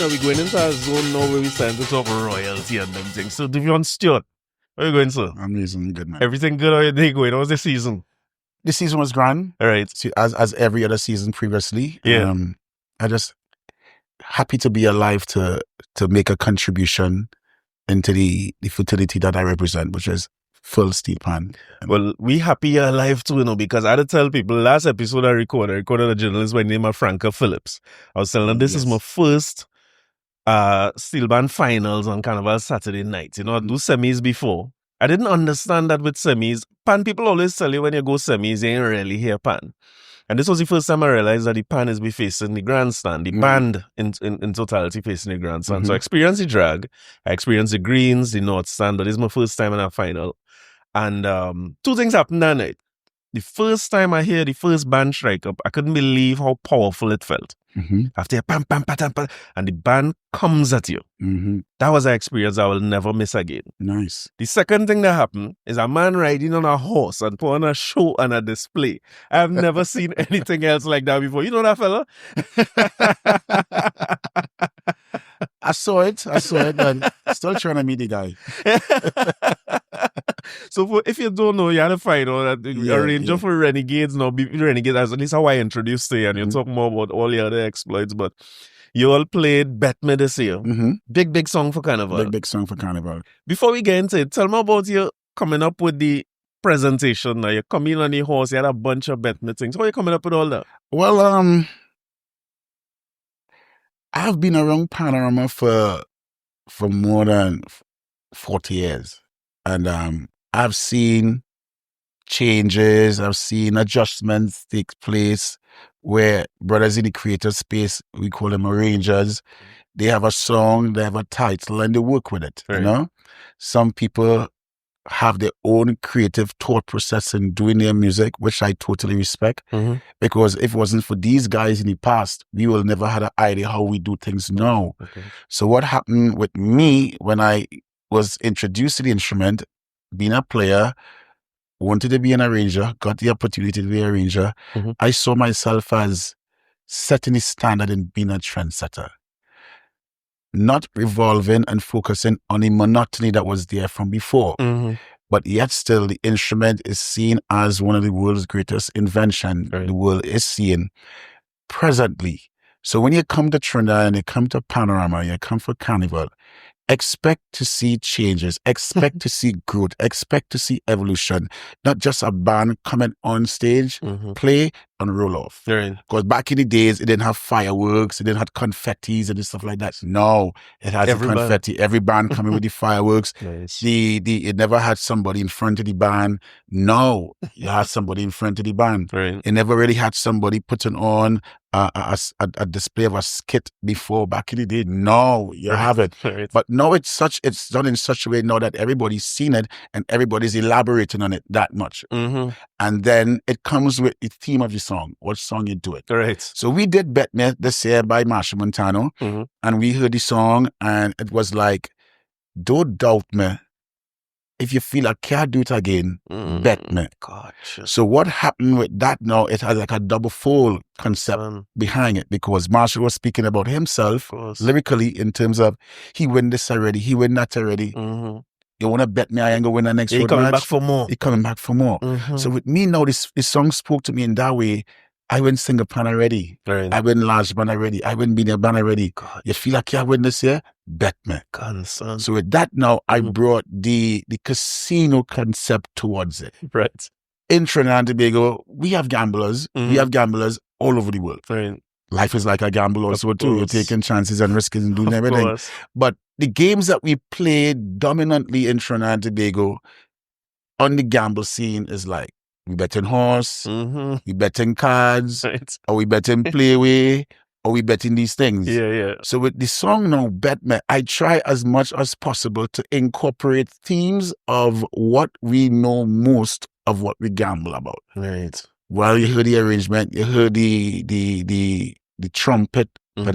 we're going into a zone now where we starting to talk royalty and them things. So, Duvone Stewart, where are you going, sir? I'm reasonably good, man. Everything good? How your day going? How was the season? The season was grand. All right. See, as every other season previously. Yeah. I just happy to be alive to make a contribution into the fraternity that I represent, which is full Steelpan. Well, we happy you're alive too, because I had to tell people, last episode I recorded a journalist by the name of Franca Phillips. I was telling them this is my first Steelband finals on Carnival Saturday night. I do semis before. I didn't understand that with semis. Pan people always tell you when you go semis, you ain't really hear pan. And this was the first time I realized that the pan is be facing the grandstand, the band in totality facing the grandstand. So I experienced the drag, I experienced the greens, the north stand, but this is my first time in a final. And two things happened that night. The first time I hear the first band strike up, I couldn't believe how powerful it felt. After pam, pam, pam, pam, and the band comes at you. That was an experience I will never miss again. Nice. The second thing that happened is a man riding on a horse and put on a show and a display. I've never seen anything else like that before. You know that fella? I saw it, but still trying to meet the guy. So if you don't know, you had to find out that a ranger for Renegades, Renegades, as at least how I introduced you, and you talk more about all the other exploits, but you all played Bet Me this year. Big song for Carnival. Big song for Carnival. Before we get into it, tell me about you coming up with the presentation. Now, you're coming on the horse, you had a bunch of Bet Me things. How are you coming up with all that? Well, I've been around Panorama for more than 40 years. And I've seen changes, I've seen adjustments take place where brothers in the creative space, we call them arrangers, they have a song, they have a title, and they work with it, you know? Some people have their own creative thought process in doing their music, which I totally respect, because if it wasn't for these guys in the past, we will never had an idea how we do things now. So what happened with me when I was introduced to the instrument, being a player, wanted to be an arranger, got the opportunity to be an arranger, I saw myself as setting the standard and being a trendsetter. Not revolving and focusing on the monotony that was there from before. But yet still, the instrument is seen as one of the world's greatest inventions the world is seeing presently. So when you come to Trinidad and you come to Panorama, you come for Carnival, expect to see changes, expect to see growth, expect to see evolution, not just a band coming on stage, play and roll off. Because back in the days, it didn't have fireworks, it didn't have confettis and stuff like that. No, it has the confetti. Every band coming with the fireworks. It never had somebody in front of the band. No, you had somebody in front of the band. It never really had somebody putting on a display of a skit before back in the day. No, you have it. But now it's done in such a way now that everybody's seen it and everybody's elaborating on it that much. And then it comes with the theme of the song, what song you do it. So we did Bet Me this year by Marshall Montano, and we heard the song and it was like, don't doubt me. If you feel I can't do it again, bet me. Gotcha. So what happened with that now, it had like a double fold concept behind it, because Marshall was speaking about himself lyrically in terms of, he win this already, he win that already. You want to bet me I ain't going to win the next road match? He coming back for more. He coming back for more. So with me now, this song spoke to me in that way. I win single plan already. I win large band already. I win medium band already. You feel like you win this year? Bet me. So with that now, I brought the casino concept towards it. In Trinidad and Tobago, we have gamblers. We have gamblers all over the world. Life is like a gamble also too. You're taking chances and risking and doing everything. But the games that we play dominantly in Trinidad and Tobago on the gamble scene is like, we betting horse, we betting cards, or we betting playway, or we betting these things. So with the song now, Bet Me, I try as much as possible to incorporate themes of what we know most of what we gamble about. Well, you heard the arrangement, you heard the trumpet. So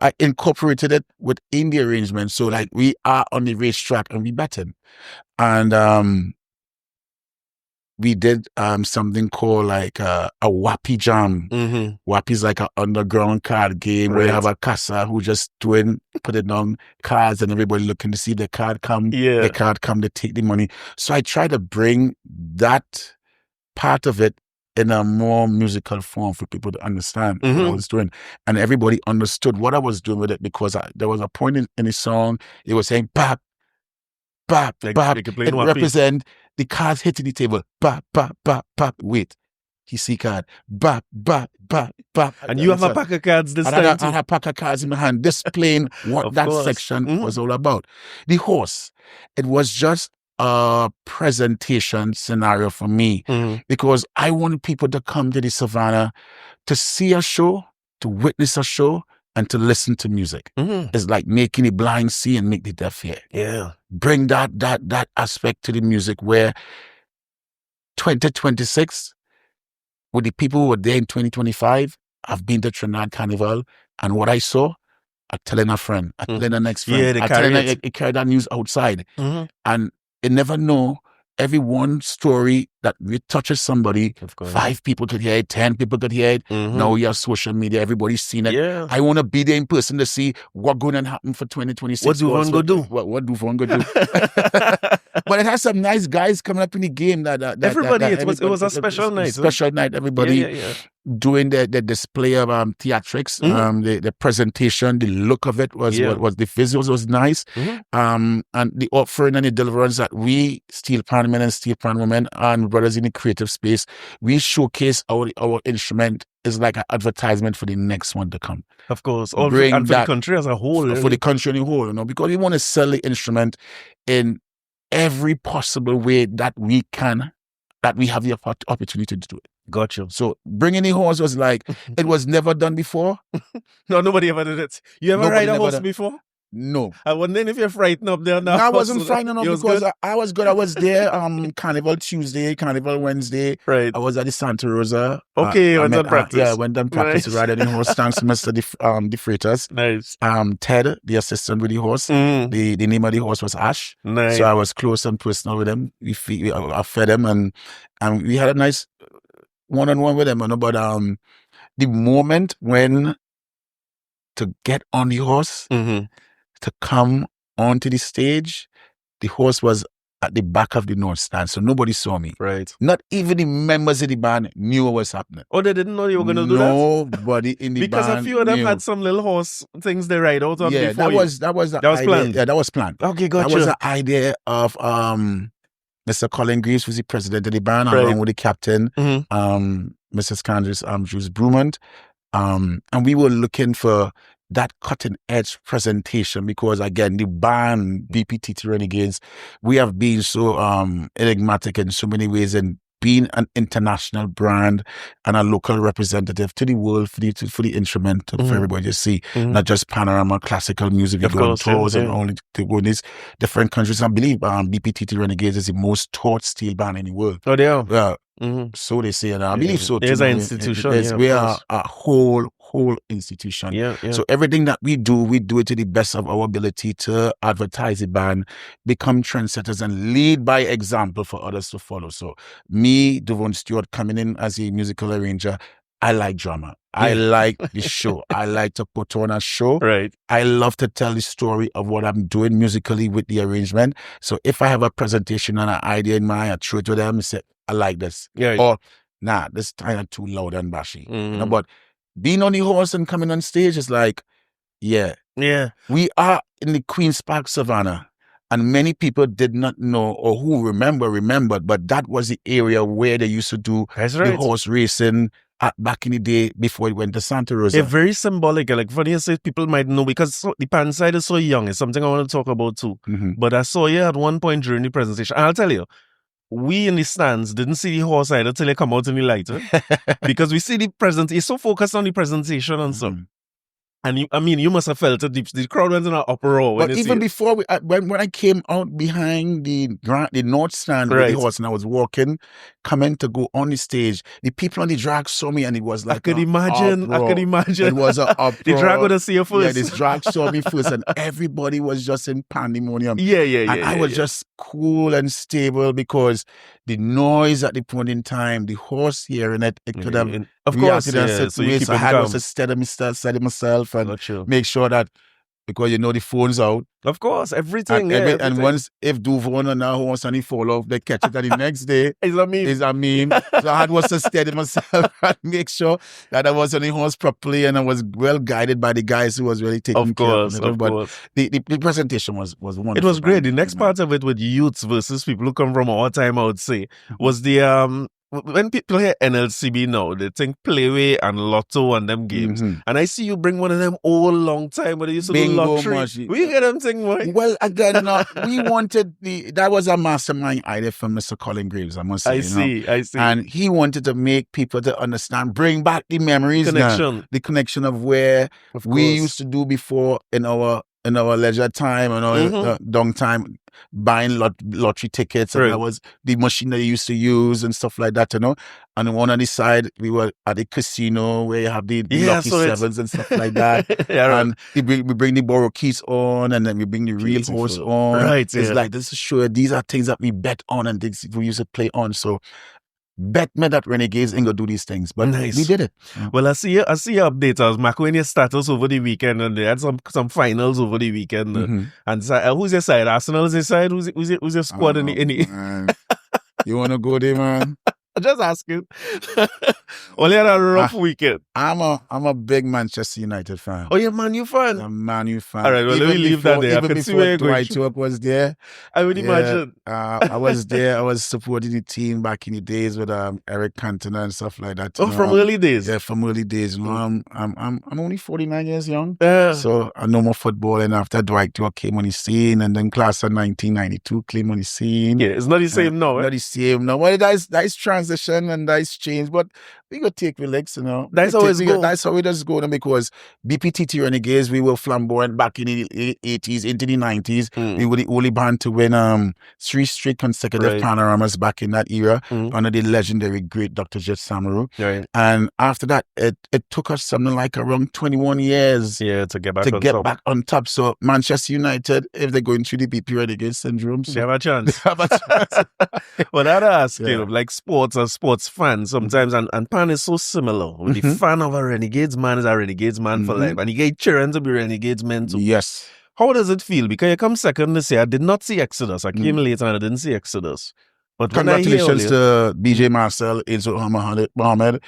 I incorporated it within the arrangement. So like we are on the racetrack and we betting. And we did something called like a Wappy Jam. Wappy's like an underground card game where you have a casa who just putting on cards and everybody looking to see the card come. Yeah. The card come to take the money. So I try to bring that part of it in a more musical form for people to understand what I was doing. And everybody understood what I was doing with it because there was a point in the song, it was saying, bap, bap, Like, bap. you could play It Wappy. represent the cards hitting the table. Bap, bap, bap, bap. Wait. He see card. Bap, bap, bap, bap. And you have a pack of cards this time too. I had a pack of cards in my hand, displaying what Of that course. section was all about. The horse, it was just a presentation scenario for me because I wanted people to come to the Savannah to see a show, to witness a show, and to listen to music. It's like making the blind see and make the deaf hear. Yeah. Bring that aspect to the music where 2026, with the people who were there in 2025, I've been to Trinidad Carnival, and what I saw, I telling a friend, I telling the next friend, Yeah, they I carry telling it. it carry that news outside. And you never know, every one story that touches somebody, Of course. 5 people could hear it, 10 people could hear it. Now we have social media, everybody's seen it. Yeah. I want to be there in person to see what going to happen for 2026. What Duvon go do? What Duvon go do? But it has some nice guys coming up in the game. It was a special night. Special night. Everybody doing the display of theatrics, the presentation, the look of it was the visuals was nice, and the offering and the deliverance that we Steelpan men and Steelpan women and brothers in the creative space, we showcase our instrument is like an advertisement for the next one to come. Of course, and for the country as a whole, for the country as a whole, because we want to sell the instrument in every possible way that we can, that we have the opportunity to do it. Gotcha. So bringing the horse was like, it was never done before. No, nobody ever did it. You ever ride a horse before? No. I wondering if you're frightened up there now. No, I wasn't frightened up because I was good. I was there Carnival Tuesday, Carnival Wednesday. Right. I was at the Santa Rosa. Okay, went on practice. I went on practice riding the horse. Thanks to Mr. The Freitas. Nice. Ted, the assistant with the horse. The name of the horse was Ash. Nice. So I was close and personal with him. I fed him and we had a nice one-on-one with him. But the moment when to get on the horse, to come onto the stage, the horse was at the back of the North Stand, so nobody saw me. Right. Not even the members of the band knew what was happening. Oh, they didn't know you were going to do that? Nobody in the because band a few of them knew. had some little horse things they ride out on before that was planned. Yeah, that was planned. Okay, gotcha. That was the idea of Mr. Colin Greaves, who's the president of the band, along with the captain, Mrs. Candice Jules Brumont. And we were looking for that cutting edge presentation because again, the band BPTT Renegades, we have been so enigmatic in so many ways and being an international brand and a local representative to the world for the instrument for everybody to see, not just Panorama classical music. We go on tours and only to go in these different countries. I believe BPTT Renegades is the most taught steel band in the world. Oh, they are. Yeah. So they say, and I believe so too. There's an institution. We are a whole institution. Yeah. So everything that we do it to the best of our ability to advertise the band, become trendsetters, and lead by example for others to follow. So me, Duvone Stewart, coming in as a musical arranger, I like drama. I like the show. I like to put on a show. Right. I love to tell the story of what I'm doing musically with the arrangement. So if I have a presentation and an idea in mind, I throw it to them and say, I like this. Yeah. Or, nah, this kind of too loud and bashy. But being on the horse and coming on stage is like, yeah. We are in the Queen's Park Savannah. And many people did not know or who remembered, but that was the area where they used to do the horse racing back in the day before it went to Santa Rosa. It's very symbolic. Like funny you say, people might know because the pan side is so young. It's something I want to talk about too. But I saw you at one point during the presentation. And I'll tell you, we in the stands didn't see the horse either till they come out in the light. Because we see the present. He's so focused on the presentation and stuff. And you must have felt it. The crowd went in an uproar. But even before, when I came out behind the North Stand with the horse and I was walking, coming to go on the stage. The people on the drag saw me and it was like I could imagine. It was an uproar. The drag would see you first. Yeah, this drag saw me first and everybody was just in pandemonium. Yeah. And I was just cool and stable because the noise at the point in time, the horse hearing it could have reacted in a certain way. So I had to steady myself and make sure that, because the phone's out. Of course, everything. And once, if Duvon and now wants any fall off, they catch it and the next day it's a meme. So I had to steady myself and make sure that I was on the horse properly and I was well guided by the guys who was really taking care of it. But the presentation was wonderful. It was great. The next part of it with youths versus people who come from our time, I would say, was the when people hear NLCB now, they think Playway and Lotto and them games. And I see you bring one of them all long time when they used to do lottery. We get them thing, boy. Well, again, we wanted that was a mastermind idea from Mr. Colin Graves, I must say. I see. And he wanted to make people to understand, bring back the memories, the connection of where we used to do before in our leisure time and our downtime, buying lottery tickets, and that was the machine that you used to use and stuff like that, And on one on the side, we were at the casino where you have the lucky sevens and stuff like that. And we bring the borrow keys on, and then we bring the real horse on. It's like, this is sure these are things that we bet on and things we used to play on. So bet me that Renegades ain't gonna do these things, but we did it. Well, I see your updates. I was marking your status over the weekend, and they had some finals over the weekend. And so, who's your side? Arsenal is your side. Who's your squad in the? You wanna go there, man? Just asking. Only had a rough weekend. I'm a big Manchester United fan. Oh, you're a Man U fan? I'm a Man U fan. All right, well, let me leave that there. I can see where you're going. Dwight was there. I would imagine. I was there. I was supporting the team back in the days with Eric Cantona and stuff like that. From early days? Yeah, from early days. I'm only 49 years young. So I know more football. And after Dwight came on the scene, and then class of 1992 came on the scene. Yeah, it's not the same now. Not the same now. Well, that's transition and that's change, but we go take relax, That's how it's go. That's how it does go, because BPTT Renegades, we were flamboyant back in the 80s, into the 90s. We were the only band to win 3 straight consecutive Panoramas back in that era under the legendary great Dr. Jit Samaroo. And after that, it took us something like around 21 years to get back on top. So Manchester United, if they're going through the BP Renegades syndrome, they have a chance. Well, I'd ask you, like sports or sports fans sometimes, and Pan is so similar. With the fan of a Renegades man is a Renegades man for life, and you get children to be Renegades men too. Yes. How does it feel? Because you come second this year. I did not see Exodus. I came later and I didn't see Exodus. But congratulations to BJ Marcel, Enzo Mohammed,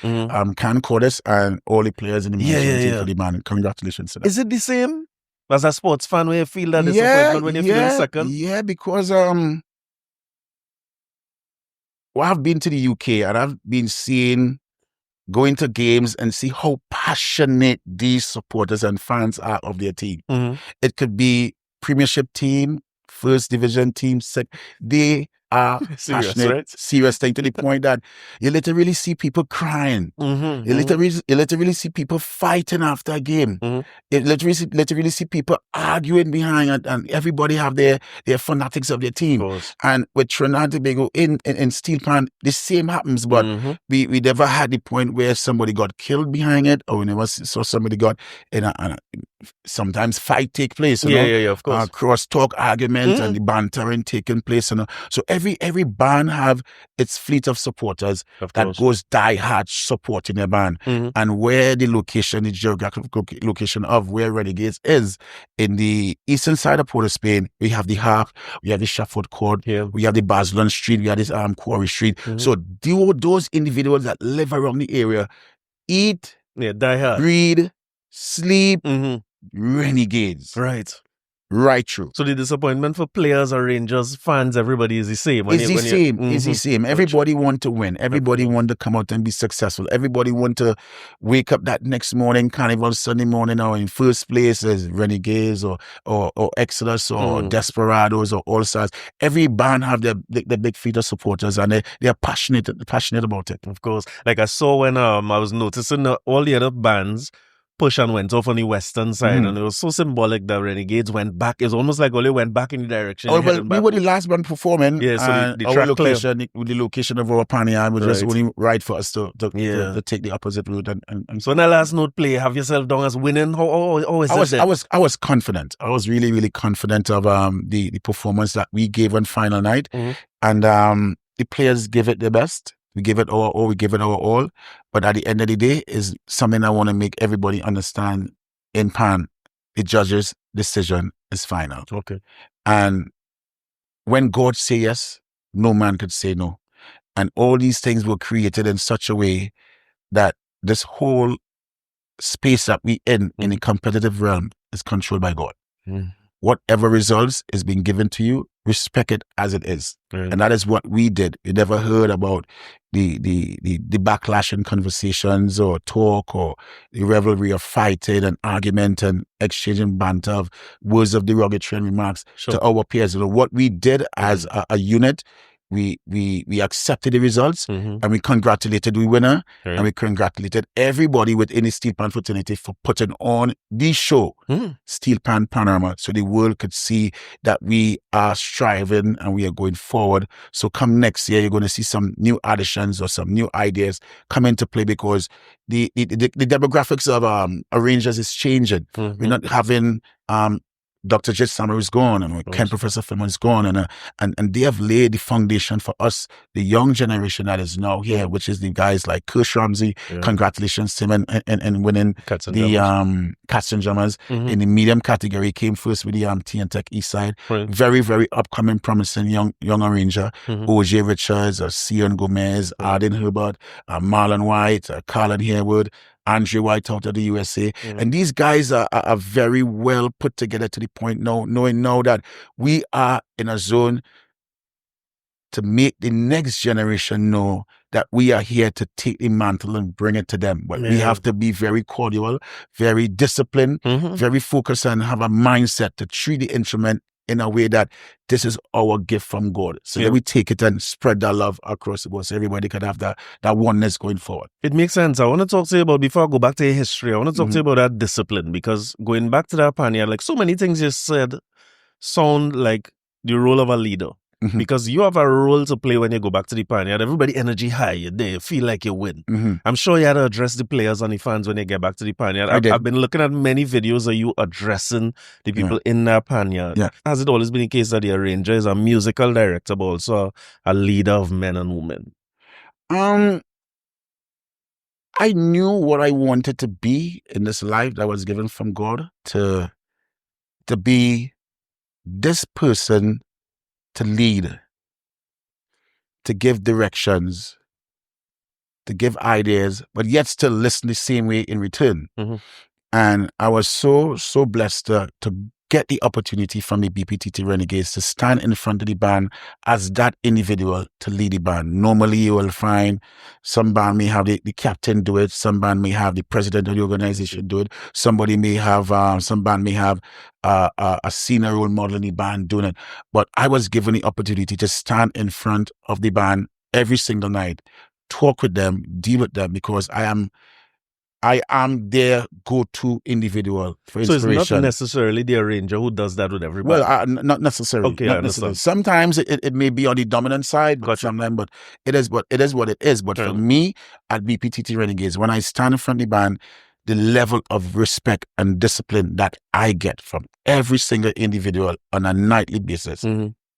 Can Cordes, and all the players in the team for the man. Congratulations to them. Is it the same as a sports fan where you feel that disappointment when you're feeling second? Yeah, because I've been to the UK and I've been going to games and see how passionate these supporters and fans are of their team. It could be Premiership team, First Division team, they are passionate, serious thing, to the point that you literally see people crying. You literally see people fighting after a game. You literally see people arguing behind it, and everybody have their fanatics of their team. And with Trinidad and Tobago in Steelpan, the same happens, but we never had the point where somebody got killed behind it, or we never saw somebody got in a sometimes fight take place. Of course. Cross-talk arguments and the bantering taking place. So every band have its fleet of supporters that goes die-hard supporting their band. And where the geographical location of where Renegades is, in the eastern side of Port of Spain, we have the Harp, we have the Shafford Court, we have the Baslon Street, we have this Corie Street. So those individuals that live around the area eat, die hard, breathe, sleep, Renegades. Right through. So the disappointment for players or Rangers fans, everybody is the same. It's the same. Everybody want to win. Everybody want to come out and be successful. Everybody want to wake up that next morning, Carnival Sunday morning, or in first place as Renegades or Exodus or Desperados or All Stars. Every band have the big fleet of supporters, and they are passionate about it. Of course. Like I saw when I was noticing all the other bands push and went off on the western side, and it was so symbolic that Renegades went back. It's almost like Ole went back in the direction. Oh, well, we were the last one performing. Yeah, so and the our track location, the location of our Panyard was just only right for us to take the opposite route. And so on that last note play, have yourself done as winning? How is that? I was confident. I was really, really confident of the performance that we gave on final night. And the players give it their best. We give it our all. We give it our all. But at the end of the day, is something I want to make everybody understand. In Pan, the judge's decision is final. Okay. And when God say yes, no man could say no. And all these things were created in such a way that this whole space that we in the competitive realm is controlled by God. Whatever results is being given to you, respect it as it is. And that is what we did. We never heard about the backlash in conversations or talk or the revelry of fighting and argument and exchanging banter of words of derogatory remarks to our peers. You know, what we did as a unit, we accepted the results and we congratulated the winner and we congratulated everybody within the Steelpan fraternity for putting on the show, Steelpan Panorama, so the world could see that we are striving and we are going forward. So come next year, you're going to see some new additions or some new ideas come into play because the demographics of arrangers is changing. We're not having Dr. Jit Samaroo is gone, and Ken Professor Fillmore is gone, and they have laid the foundation for us, the young generation that is now here, which is the guys like Kirsch Ramsey. Congratulations to him and winning Cats and Drummers in the medium category. Came first with the T and Tech East Side. Very, very upcoming, promising young arranger. OJ Richards, Sion Gomez, Arden Herbert, Marlon White, Carlin Harewood, Andrew White out of the USA. And these guys are very well put together to the point now, knowing now that we are in a zone to make the next generation know that we are here to take the mantle and bring it to them. But we have to be very cordial, very disciplined, very focused, and have a mindset to treat the instrument in a way that this is our gift from God. So that we take it and spread that love across the board so everybody can have that oneness going forward. It makes sense. I want to talk to you about, before I go back to your history, I want to talk to you about that discipline, because going back to that Panyard, like so many things you said sound like the role of a leader. Because you have a role to play when you go back to the Panyard. Everybody energy high, you're there, you feel like you win. I'm sure you had to address the players and the fans when you get back to the Panyard. I've been looking at many videos of you addressing the people in that Panyard. Has it always been the case that the arranger is a musical director, but also a leader of men and women? I knew what I wanted to be in this life that was given from God, to be this person, to lead, to give directions, to give ideas, but yet still listen the same way in return. And I was so blessed to get the opportunity from the BPTT Renegades to stand in front of the band as that individual to lead the band. Normally you will find some band may have the captain do it, some band may have the president of the organization do it, somebody may have, some band may have a senior role model in the band doing it. But I was given the opportunity to stand in front of the band every single night, talk with them, deal with them, because I am their go-to individual for inspiration. So it's not necessarily the arranger who does that with everybody? Well, not necessarily. Okay, not necessarily. Sometimes it may be on the dominant side, but sometimes, but it is what it is. But for me, at BPTT Renegades, when I stand in front of the band, the level of respect and discipline that I get from every single individual on a nightly basis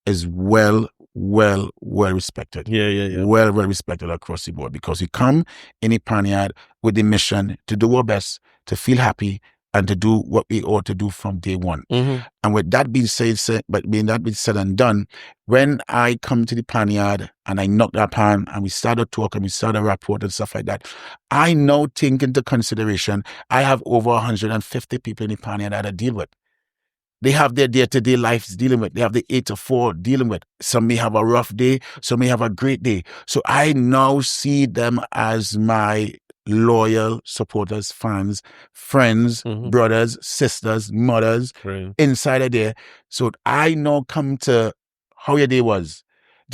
is well respected. Well respected across the board, because we come in a Panyard with the mission to do our best, to feel happy, and to do what we ought to do from day one. And with that being said and done, when I come to the Panyard and I knock that pan and we start to talk and we start a rapport and stuff like that, I now take into consideration I have over 150 people in the Panyard that I deal with. They have their day-to-day lives dealing with. They have the 8 to 4 dealing with. Some may have a rough day. Some may have a great day. So I now see them as my loyal supporters, fans, friends, brothers, sisters, mothers, inside of there. So I now come to how your day was.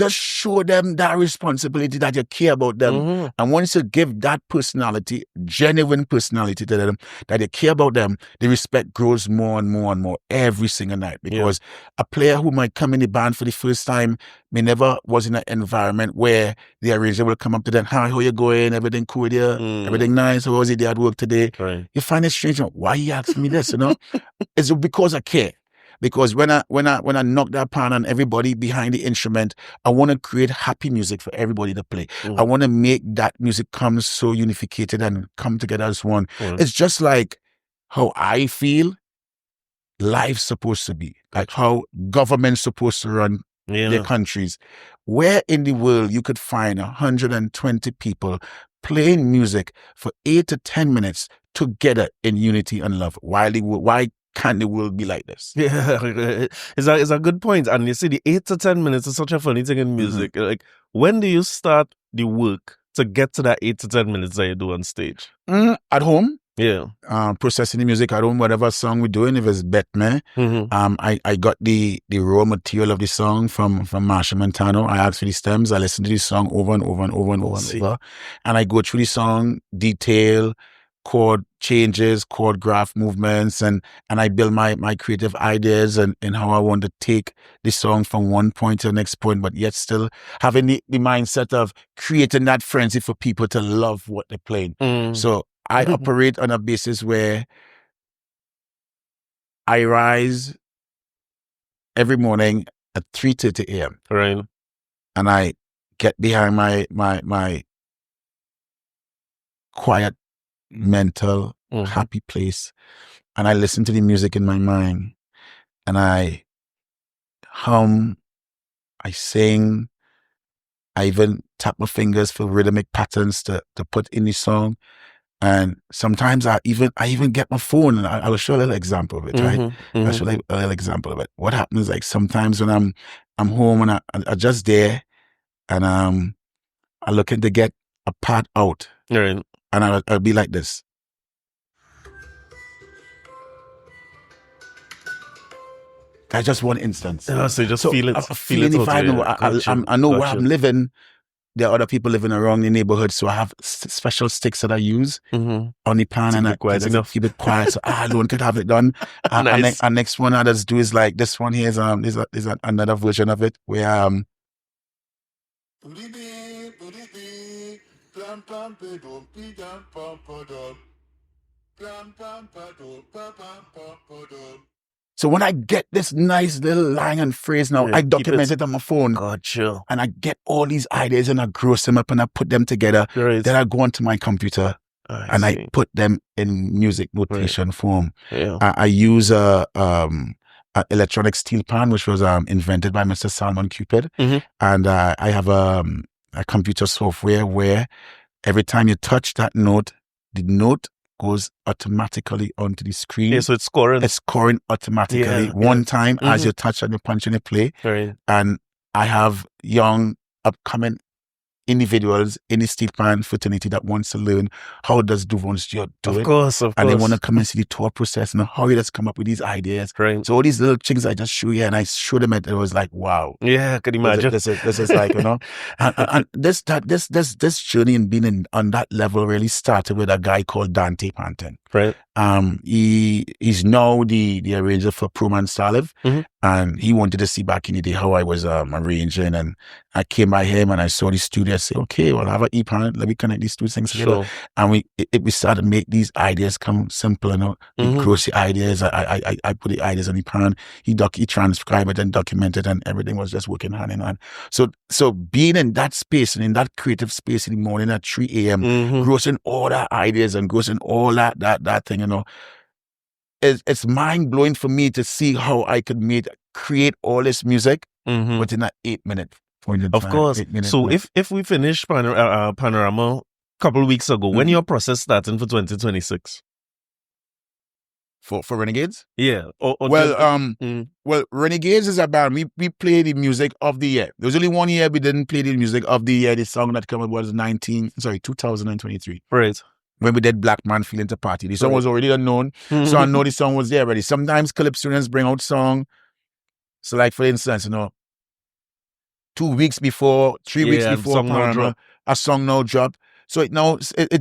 just show them that responsibility that you care about them. And once you give that personality, genuine personality to them, that you care about them, the respect grows more and more and more every single night. Because a player who might come in the band for the first time may never was in an environment where the arranger will come up to them, hi, how you going? Everything cool there? Everything nice? How was it there at work today? Right. You find it strange. Why you asking me this? It's because I care. Because when I knock that pan on everybody behind the instrument, I want to create happy music for everybody to play. I want to make that music come so unificated and come together as one. It's just like how I feel life's supposed to be, like how government's supposed to run their countries. Where in the world you could find 120 people playing music for 8 to 10 minutes together in unity and love? Why can't the world be like this? Yeah, it's a good point. And you see, the 8 to 10 minutes is such a funny thing in music. Like, when do you start the work to get to that 8 to 10 minutes that you do on stage? At home. Yeah. Processing the music at home, whatever song we're doing, if it's Bet Me. I got the raw material of the song from Marsha Montano. I asked for the stems. I listen to the song over and over and over and over and over. And I go through the song, detail, chord changes, chord graph movements, and I build my creative ideas and how I want to take the song from one point to the next point, but yet still having the mindset of creating that frenzy for people to love what they're playing. So I operate on a basis where I rise every morning at 3:30 a.m. Right. And I get behind my quiet, mental, happy place, and I listen to the music in my mind, and I hum, I sing, I even tap my fingers for rhythmic patterns to put in the song. And sometimes I even get my phone, and I will show a little example of it, right? I'll show a little example of it. What happens, like, sometimes when I'm home and I just there, and I'm looking to get a part out, Right. and I'll be like this. That's just one instance. So you just feel it. Feel it. I know where I'm living. There are other people living around the neighborhood, so I have special sticks that I use on the pan, and I keep it quiet so no one could have it done. Nice. And next one I just do is like this one here is another version of it where so when I get this nice little line and phrase now, I document it on my phone. Gotcha. And I get all these ideas and I gross them up and I put them together. Right. Then I go onto my computer and I put them in music notation form. Yeah. I use a electronic steelpan, which was invented by Mr. Salmon Cupid. And I have a computer software where every time you touch that note, the note goes automatically onto the screen. Yeah, so it's scoring. It's scoring automatically one time as you touch and you punch and you play. Right. And I have young, upcoming individuals in the Steelpan fraternity that wants to learn how does Duvone Stewart do it. Of course. And they want to come and see the tour process and how he does come up with these ideas. Right. So all these little things I just show you, and I show them it was like, wow. Yeah, I can imagine. This is like, and this journey and being on that level really started with a guy called Dante Panton. Right. He's now the arranger for Pro Man Salif, and he wanted to see back in the day how I was arranging, and I came by him and I saw the studio. I said, okay, well, I have an E-pan, let me connect these two things together. And we started to make these ideas come simple, We gross the ideas. I put the ideas on the pan. He transcribed it and documented, and everything was just working hand in hand. So being in that space and in that creative space in the morning at 3 a.m., grossing all that ideas and grossing all that thing, it's mind blowing for me to see how I could create all this music within that 8 minute. Of course. So if we finish Panorama a couple of weeks ago, when your process starting for 2026? For Renegades? Yeah. Well, Renegades is a band. We play the music of the year. There was only 1 year we didn't play the music of the year. The song that came out was 2023. Right. When we did Black Man Feeling to Party. The song was already unknown, so I know the song was there already. Sometimes Calypsonians bring out song. So like, for instance, 2 weeks before, 3 weeks Yeah, before song no Panorama, drop. a song no drop. So it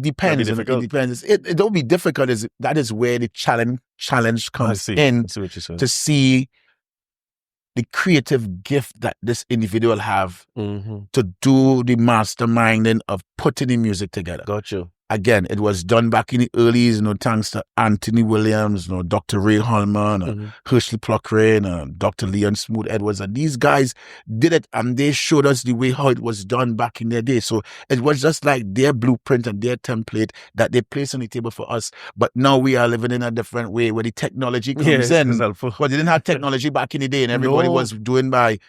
depends. It difficult. depends. It don't be difficult. That is where the challenge comes in I see what you're saying. to see the creative gift that this individual have to do the masterminding of putting the music together. Got you. Again, it was done back in the earlys, thanks to Anthony Williams, Dr. Ray Holman, Herschel Pluckrane, Dr. Leon Smooth Edwards. And these guys did it, and they showed us the way how it was done back in their day. So it was just like their blueprint and their template that they placed on the table for us. But now we are living in a different way where the technology comes in. Well, they didn't have technology back in the day, and everybody was doing by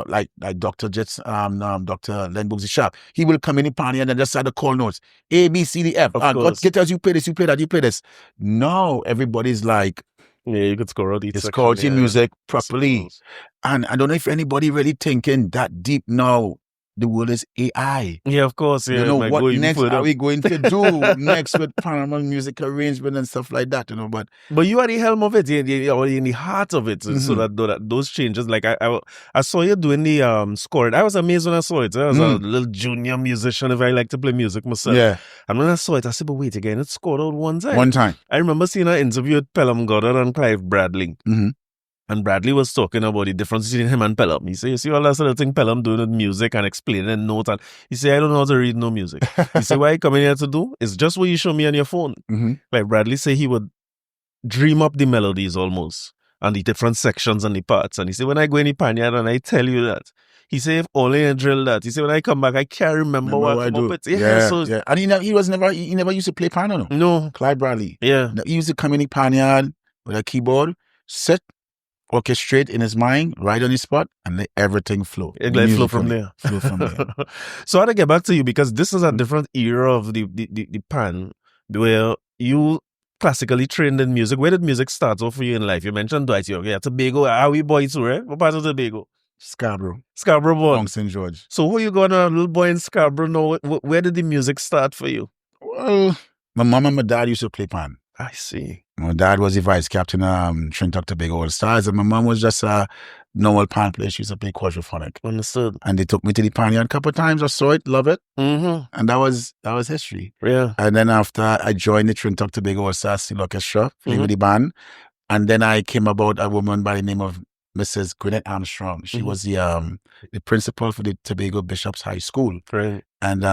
like Dr. Jit, Dr. Len Boogsy Sharp. He will come in the Panyard and just start the call notes. A, B, C, D, F. Get us, you play this, you play that, you play this. Now everybody's like, yeah, you could score out each section. Score your music properly. And I don't know if anybody really thinking that deep now. The world is AI. Yeah, of course. Yeah, what next are we going to do next with Panorama music arrangement and stuff like that? But you are the helm of it. You're in the heart of it. So that those changes, like I saw you doing the score. I was amazed when I saw it. I was a little junior musician. If I like to play music myself, yeah. And when I saw it, I said, "But wait again, it scored out one time." One time. I remember seeing an interview with Pelham Goddard and Clive Bradley. And Bradley was talking about the difference between him and Pelham. He said, you see all that sort of thing Pelham doing with music and explaining notes. And he said, I don't know how to read no music. He said, what I come in here to do is just what you show me on your phone. Like Bradley said, he would dream up the melodies almost and the different sections and the parts. And he said, when I go in the Panyard and I tell you that, he said, if only I drill that. He said, when I come back, I can't remember what I do. Yeah. And he never used to play piano. No. Clive Bradley. Yeah. He used to come in the Panyard with a keyboard, sit, orchestrate in his mind, right on the spot, and let everything flow. Flow from there. So I had to get back to you because this is a different era of the pan where you classically trained in music. Where did music start off for you in life? You mentioned Dwight York. Yeah, Tobago. Are we boys too, right? What part of Tobago? Scarborough born. Long St. George. So who you going a little boy in Scarborough now? Where did the music start for you? Well, my mom and my dad used to play pan. I see. My dad was the vice captain Trinidad Tobago All Stars, and my mom was just a normal pan player. She used to play quadrophonic. Understood. And they took me to the Panyard a couple of times. I saw it, love it, and that was history. Yeah. And then after I joined the Trinidad Tobago All Stars Steel Orchestra, playing with the band, and then I came about a woman by the name of Mrs. Gwyneth Armstrong. She was the principal for the Tobago Bishops High School, right, and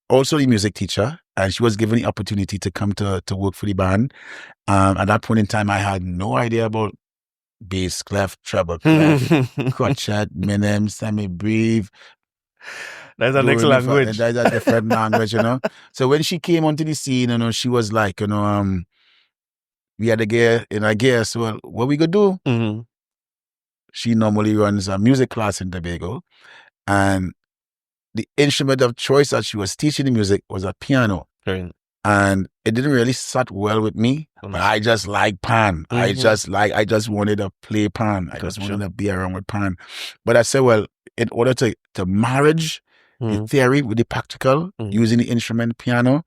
also the music teacher. And she was given the opportunity to come to work for the band. At that point in time, I had no idea about bass, clef, treble, clef, crotchet, minim, semi-breve. That's a next language. That's a different language, So when she came onto the scene, she was like, we had a gear, so what we gonna do? She normally runs a music class in Tobago, and the instrument of choice that she was teaching the music was a piano. Right. And it didn't really sit well with me. But I just like pan. I just wanted to play pan. I just wanted to be around with pan. But I said, well, in order to marriage the theory with the practical, using the instrument piano,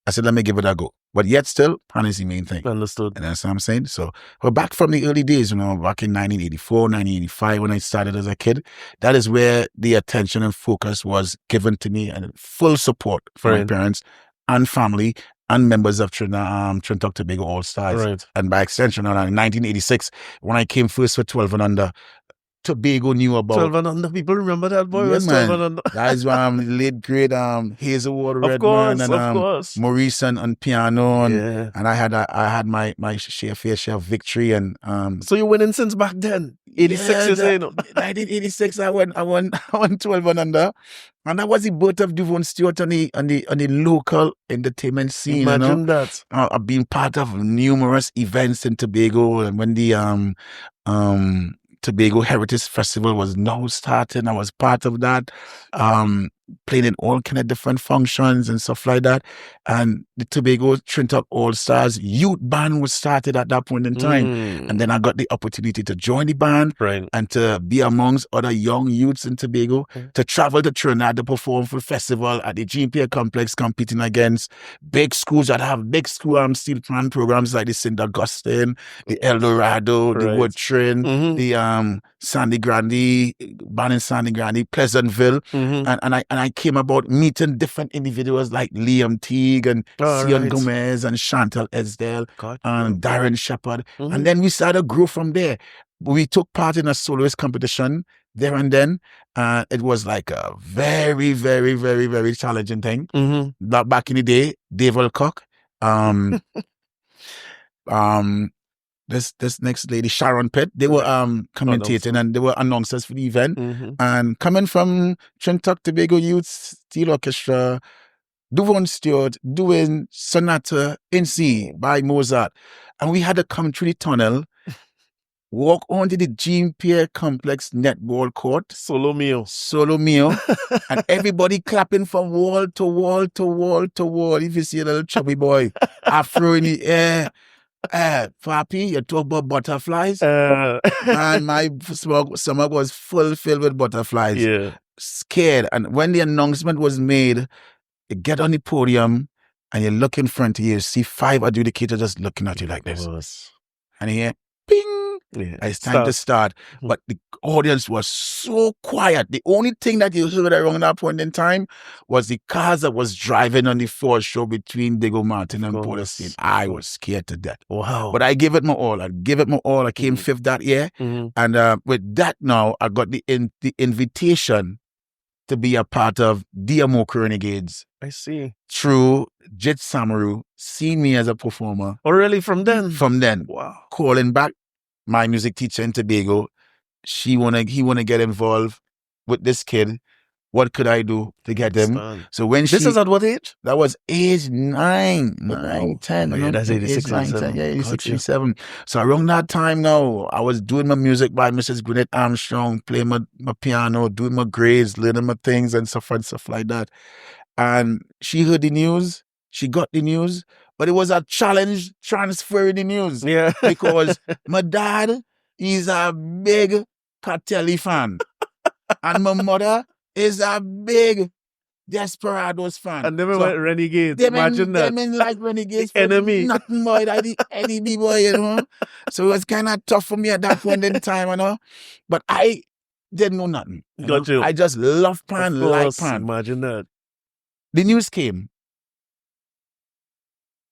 I said, let me give it a go. But yet still, pan is the main thing. Understood. And that's what I'm saying. So we're back from the early days, back in 1984, 1985, when I started as a kid. That is where the attention and focus was given to me, and full support from my parents and family and members of Trinidad Tobago All Stars. Right. And by extension, in 1986, when I came first for 12 and under, Tobago knew about 12 and under. People remember that boy was 12 and under. That is late great Hazelwood Redman and Maurice on piano, and I had my fair share of victory, and so you're winning since back then. 86, you say, 1986, I won 12 and under, and that was the birth of Duvone Stewart on the local entertainment scene. Imagine that. I've been part of numerous events in Tobago, and when the Tobago Heritage Festival was now starting, I was part of that. playing in all kind of different functions and stuff like that. And the Tobago Trinidad All-Stars youth band was started at that point in time. And then I got the opportunity to join the band and to be amongst other young youths in Tobago, to travel to Trinidad to perform for festival at the GMPA complex, competing against big schools that have big school Steelpan programs like the St. Augustine, the El Dorado, the Wood Trin, the Sandy Grande, band in Sandy Grande, Pleasantville. And I came about meeting different individuals like Liam Teague and Sion Gomez and Chantal Esdale and Darren Shepherd. And then we started to grow from there. We took part in a soloist competition there and then. It was like a very, very, very, very challenging thing. Back in the day, Dave Alcock, this next lady, Sharon Pitt, they were commentating and they were announcers for the event. And coming from Trinidad Tobago Youth Steel Orchestra, Duvone Stewart doing Sonata in C by Mozart. And we had to come through the tunnel, walk onto the GMPA complex netball court. Solo mio. And everybody clapping from wall to wall to wall to wall. If you see a little chubby boy, afro in the air. Papi, you talk about butterflies. And my stomach was filled with butterflies. Scared. And when the announcement was made, you get on the podium and you look in front of you, you see 5 adjudicators just looking at you like this. And you hear, ping, it's time to start. But the audience was so quiet. The only thing that you heard around that point in time was the cars that was driving on the foreshore between Diego Martin and Port State. I was scared to death. Wow. But I gave it my all. I came 5th that year. And with that now, I got the invitation to be a part of Diamoka Renegades. I see. Through Jit Samaroo, seeing me as a performer. Oh, really? From then? From then. Wow. Calling back my music teacher in Tobago. He wanna get involved with this kid. What could I do to get him? So when this is at what age? That was age 9, 10. Oh, yeah, that's 86, 9, 10. Yeah, 86, 87. So around that time now, I was doing my music by Mrs. Gwyneth Armstrong, playing my piano, doing my grades, learning my things and stuff like that. And she heard the news. She got the news. But it was a challenge transferring the news. Yeah. Because my dad is a big Catelli fan. And my mother is a big Desperados fan. And they were like Renegades. Imagine that. They like Renegades. Enemy. Nothing more like the enemy boy, you know. So it was kind of tough for me at that point in time, you know. But I didn't know nothing. Got you. I just loved Pan, like Pan. Imagine that. The news came.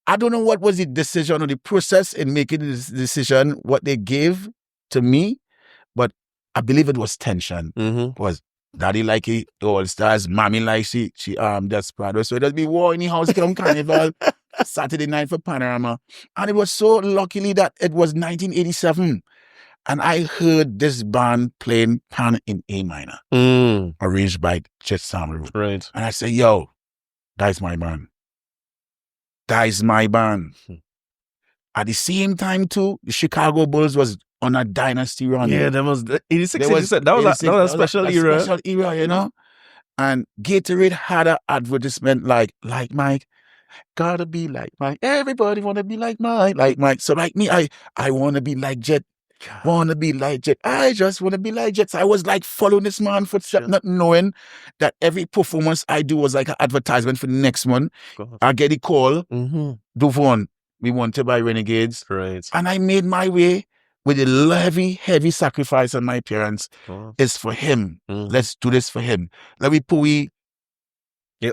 I don't know what was the decision or the process in making this decision, what they gave to me, but I believe it was tension. It was Daddy like it, the All-Stars, Mommy like she Desperado. So there'll be war in the house come Carnival, Saturday night for Panorama. And it was so luckily that it was 1987. And I heard this band playing Pan in A minor, arranged by Jit Samaroo. Right. And I said, yo, that's my band. That is my band. At the same time, too, the Chicago Bulls was on a dynasty run. Yeah, that was 86, 87. That was a special era. Special era, you know? And Gatorade had an advertisement like Mike, gotta be like Mike. Everybody want to be like Mike. So like me, I want to be like Jet. Want to be like Jet. I just want to be like Jet. So I was like following this man footsteps, not knowing that every performance I do was like an advertisement for the next one. I get a call, Duvon, we wanted by Renegades. Right. And I made my way with a heavy sacrifice on my parents. It's for him. Let's do this for him. Let me put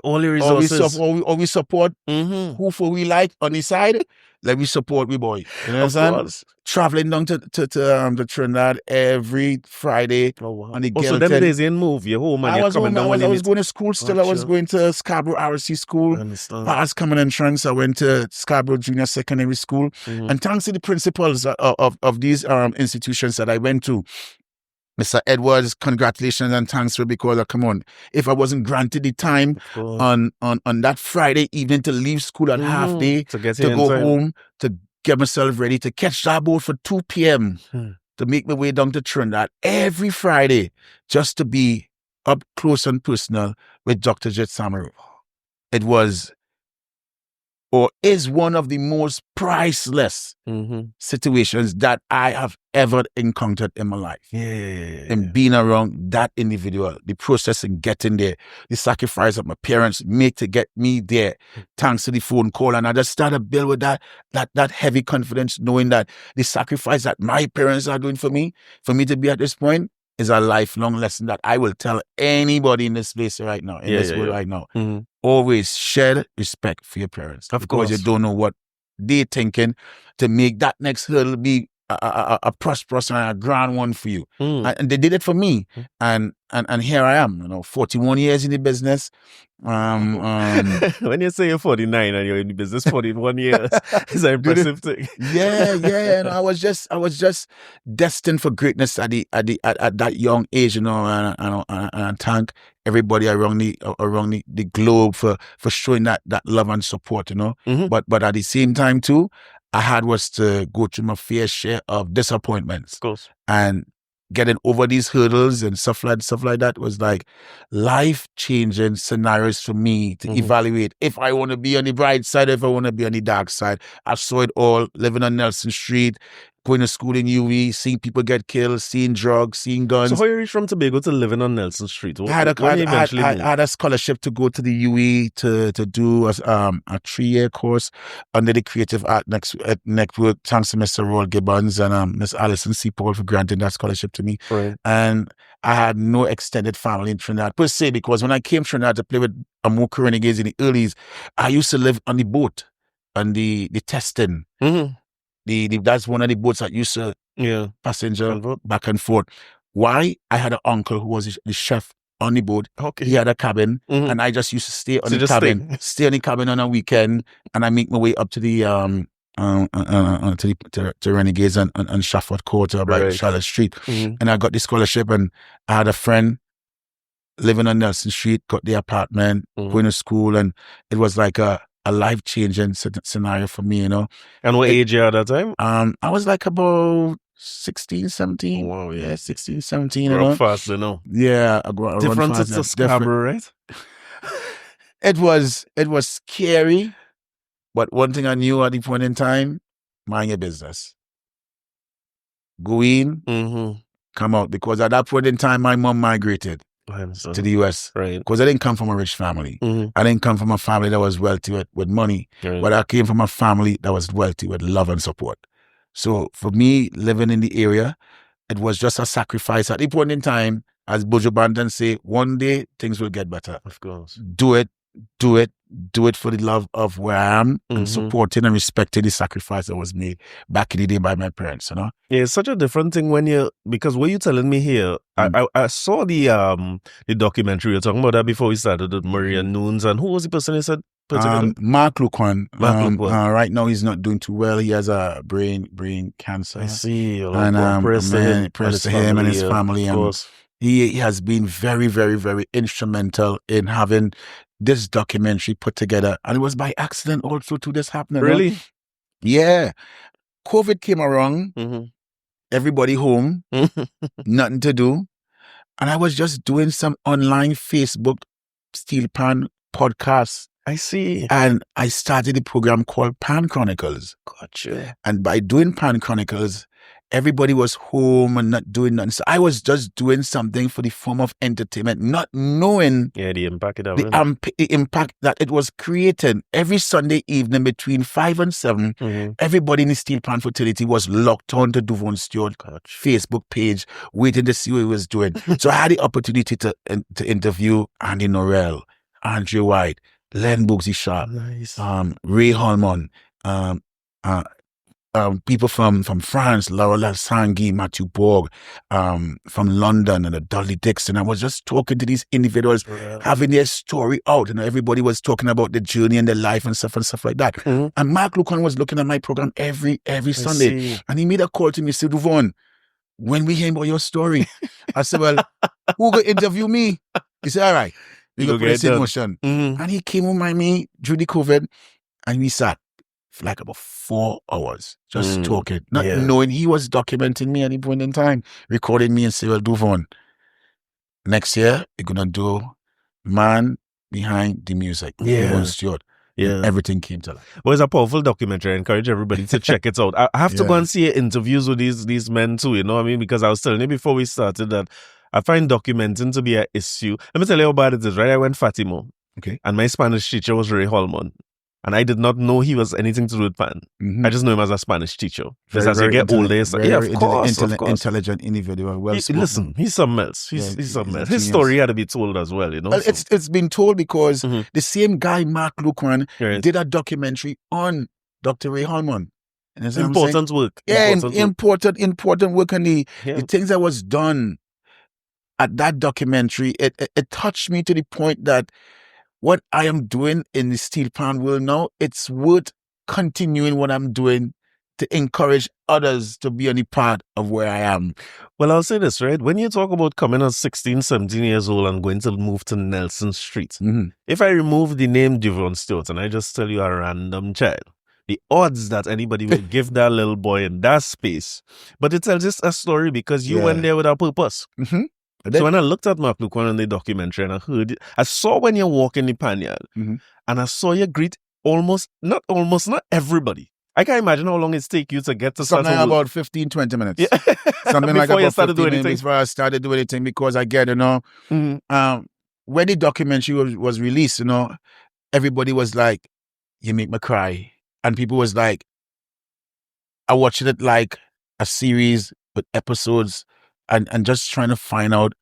all your resources. Or we support who for we like on the side. Let me support we boy. You know what I'm saying? Traveling down to Trinidad every Friday on the So them days you didn't move, you're home and you're coming down. I was going to school still. I was going to Scarborough RC School. Past common entrance, I went to Scarborough Junior Secondary School. And thanks to the principals of these institutions that I went to, Mr. Edwards, congratulations and thanks for because come on, if I wasn't granted the time on that Friday evening to leave school at half day to go home to get myself ready to catch that boat for 2 p.m. to make my way down to Trinidad every Friday just to be up close and personal with Dr. Jit Samaroo. It was or is one of the most priceless situations that I have ever encountered in my life. And being around that individual, the process in getting there, the sacrifice that my parents made to get me there, thanks to the phone call. And I just started to build with that heavy confidence, knowing that the sacrifice that my parents are doing for me to be at this point, is a lifelong lesson that I will tell anybody in this place right now, in this world right now. Always share respect for your parents. Of course. Because you don't know what they're thinking to make that next hurdle be a prosperous and a grand one for you. And they did it for me. And here I am, 41 years in the business. When you say you're 49 and you're in the business 41 years, it's an impressive thing. And I was just destined for greatness at that young age, and I thank everybody around the globe for showing that love and support, But at the same time too, I had was to go through my fair share of disappointments. Of course. And getting over these hurdles and stuff like that was like life-changing scenarios for me to evaluate if I want to be on the bright side or if I want to be on the dark side. I saw it all, living on Nelson Street, going to school in UWI, seeing people get killed, seeing drugs, seeing guns. So how you reached from Tobago to living on Nelson Street? I had a scholarship to go to the UWI to do a 3-year course under the Creative Art Network. Thanks to Mr. Roll Gibbons and Miss Alison C. Paul for granting that scholarship to me. Right. And I had no extended family in Trinidad per se, because when I came to Trinidad to play with Amoka Renegades in the earlys, I used to live on the boat, on the testing. That's one of the boats that used to passenger back and forth. Why? I had an uncle who was the chef on the boat. Okay. He had a cabin, and I just used to stay on the cabin. Stay on the cabin on a weekend, and I make my way up to the to Renegades and Shafford Court by Charlotte Street, and I got the scholarship. And I had a friend living on Nelson Street, got the apartment, going to school, and it was like a life-changing scenario for me, And what age you at that time? I was like about 16, 17. Wow, yeah. 16, 17, Grew up fast, Yeah, I grew up different to Scarborough, right? It was scary, but one thing I knew at the point in time, mind your business. Go in, come out. Because at that point in time, my mom migrated to the US. Right. Because I didn't come from a rich family. I didn't come from a family that was wealthy with money. Right. But I came from a family that was wealthy with love and support. So for me, living in the area, it was just a sacrifice. At the point in time, as Bojo Banton say, one day things will get better. Of course. Do it for the love of where I am, and supporting and respecting the sacrifice that was made back in the day by my parents, Yeah, it's such a different thing because what you're telling me here, I saw the documentary. You're talking about that before we started with Maria Nunes, and who was the person you said? Mark Luquan. Right now he's not doing too well. He has a brain cancer. I see. And press to him and his family. He has been very, very, very instrumental in having this documentary put together. And it was by accident also to this happening. Really? Yeah. COVID came around. Everybody home. Nothing to do. And I was just doing some online Facebook Steelpan podcast. I see. And I started a program called Pan Chronicles. Gotcha. And by doing Pan Chronicles, everybody was home and not doing nothing. So I was just doing something for the form of entertainment, not knowing the impact the impact that it was creating. Every Sunday evening between 5 and 7, everybody in the Steelpan fraternity was locked on to Duvone Stewart Facebook page, waiting to see what he was doing. So I had the opportunity to interview Andy Norrell, Andre White, Len Bugsy Shaw, Ray Holman, people from France, Laura Lasangui, Matthew Borg, from London, and Dudley Dixon. I was just talking to these individuals, having their story out, and everybody was talking about the journey and their life and stuff like that. And Mark Lucan was looking at my program every Sunday, and he made a call to me, said, Duvon, when we hear about your story, I said, well, who going to interview me? He said, all right, we go put this in motion. And he came with me during the COVID, and we sat for like about 4 hours just talking, not knowing he was documenting me at any point in time, recording me and say, well, Duvon, next year, we're going to do Man Behind the Music. Duvone Stewart. Yeah. And everything came to life. Well, it's a powerful documentary. I encourage everybody to check it out. I have to go and see interviews with these men too, you know what I mean? Because I was telling you before we started that I find documenting to be an issue. Let me tell you how bad it is, right? I went Fatima. Okay. And my Spanish teacher was Ray Holman. And I did not know he was anything to do with Pan. Mm-hmm. I just know him as a Spanish teacher. Because as you get older, of course. Intelligent individual. Well, listen, he's something else. He's something else. His story had to be told as well, you know. Well, it's been told because the same guy, Mark Luquan, did a documentary on Dr. Ray Holman. Important work. Yeah, important work. And the things that was done at that documentary, it touched me to the point that what I am doing in the Steelpan world now, it's worth continuing what I'm doing to encourage others to be on the part of where I am. Well, I'll say this, right? When you talk about coming at 16, 17 years old and going to move to Nelson Street, if I remove the name Duvone Stewart and I just tell you a random child, the odds that anybody will give that little boy in that space, but it tells us a story because you went there with a purpose. So when I looked at Mark Luquan in the documentary and I saw when you walk in the Panyard and I saw you greet not everybody. I can't imagine how long it take you to get to something about 15, 20 minutes. Yeah. Something like about 15 minutes before I started doing anything because I get, when the documentary was released, everybody was like, you make me cry. And people was like, I watched it like a series with episodes and just trying to find out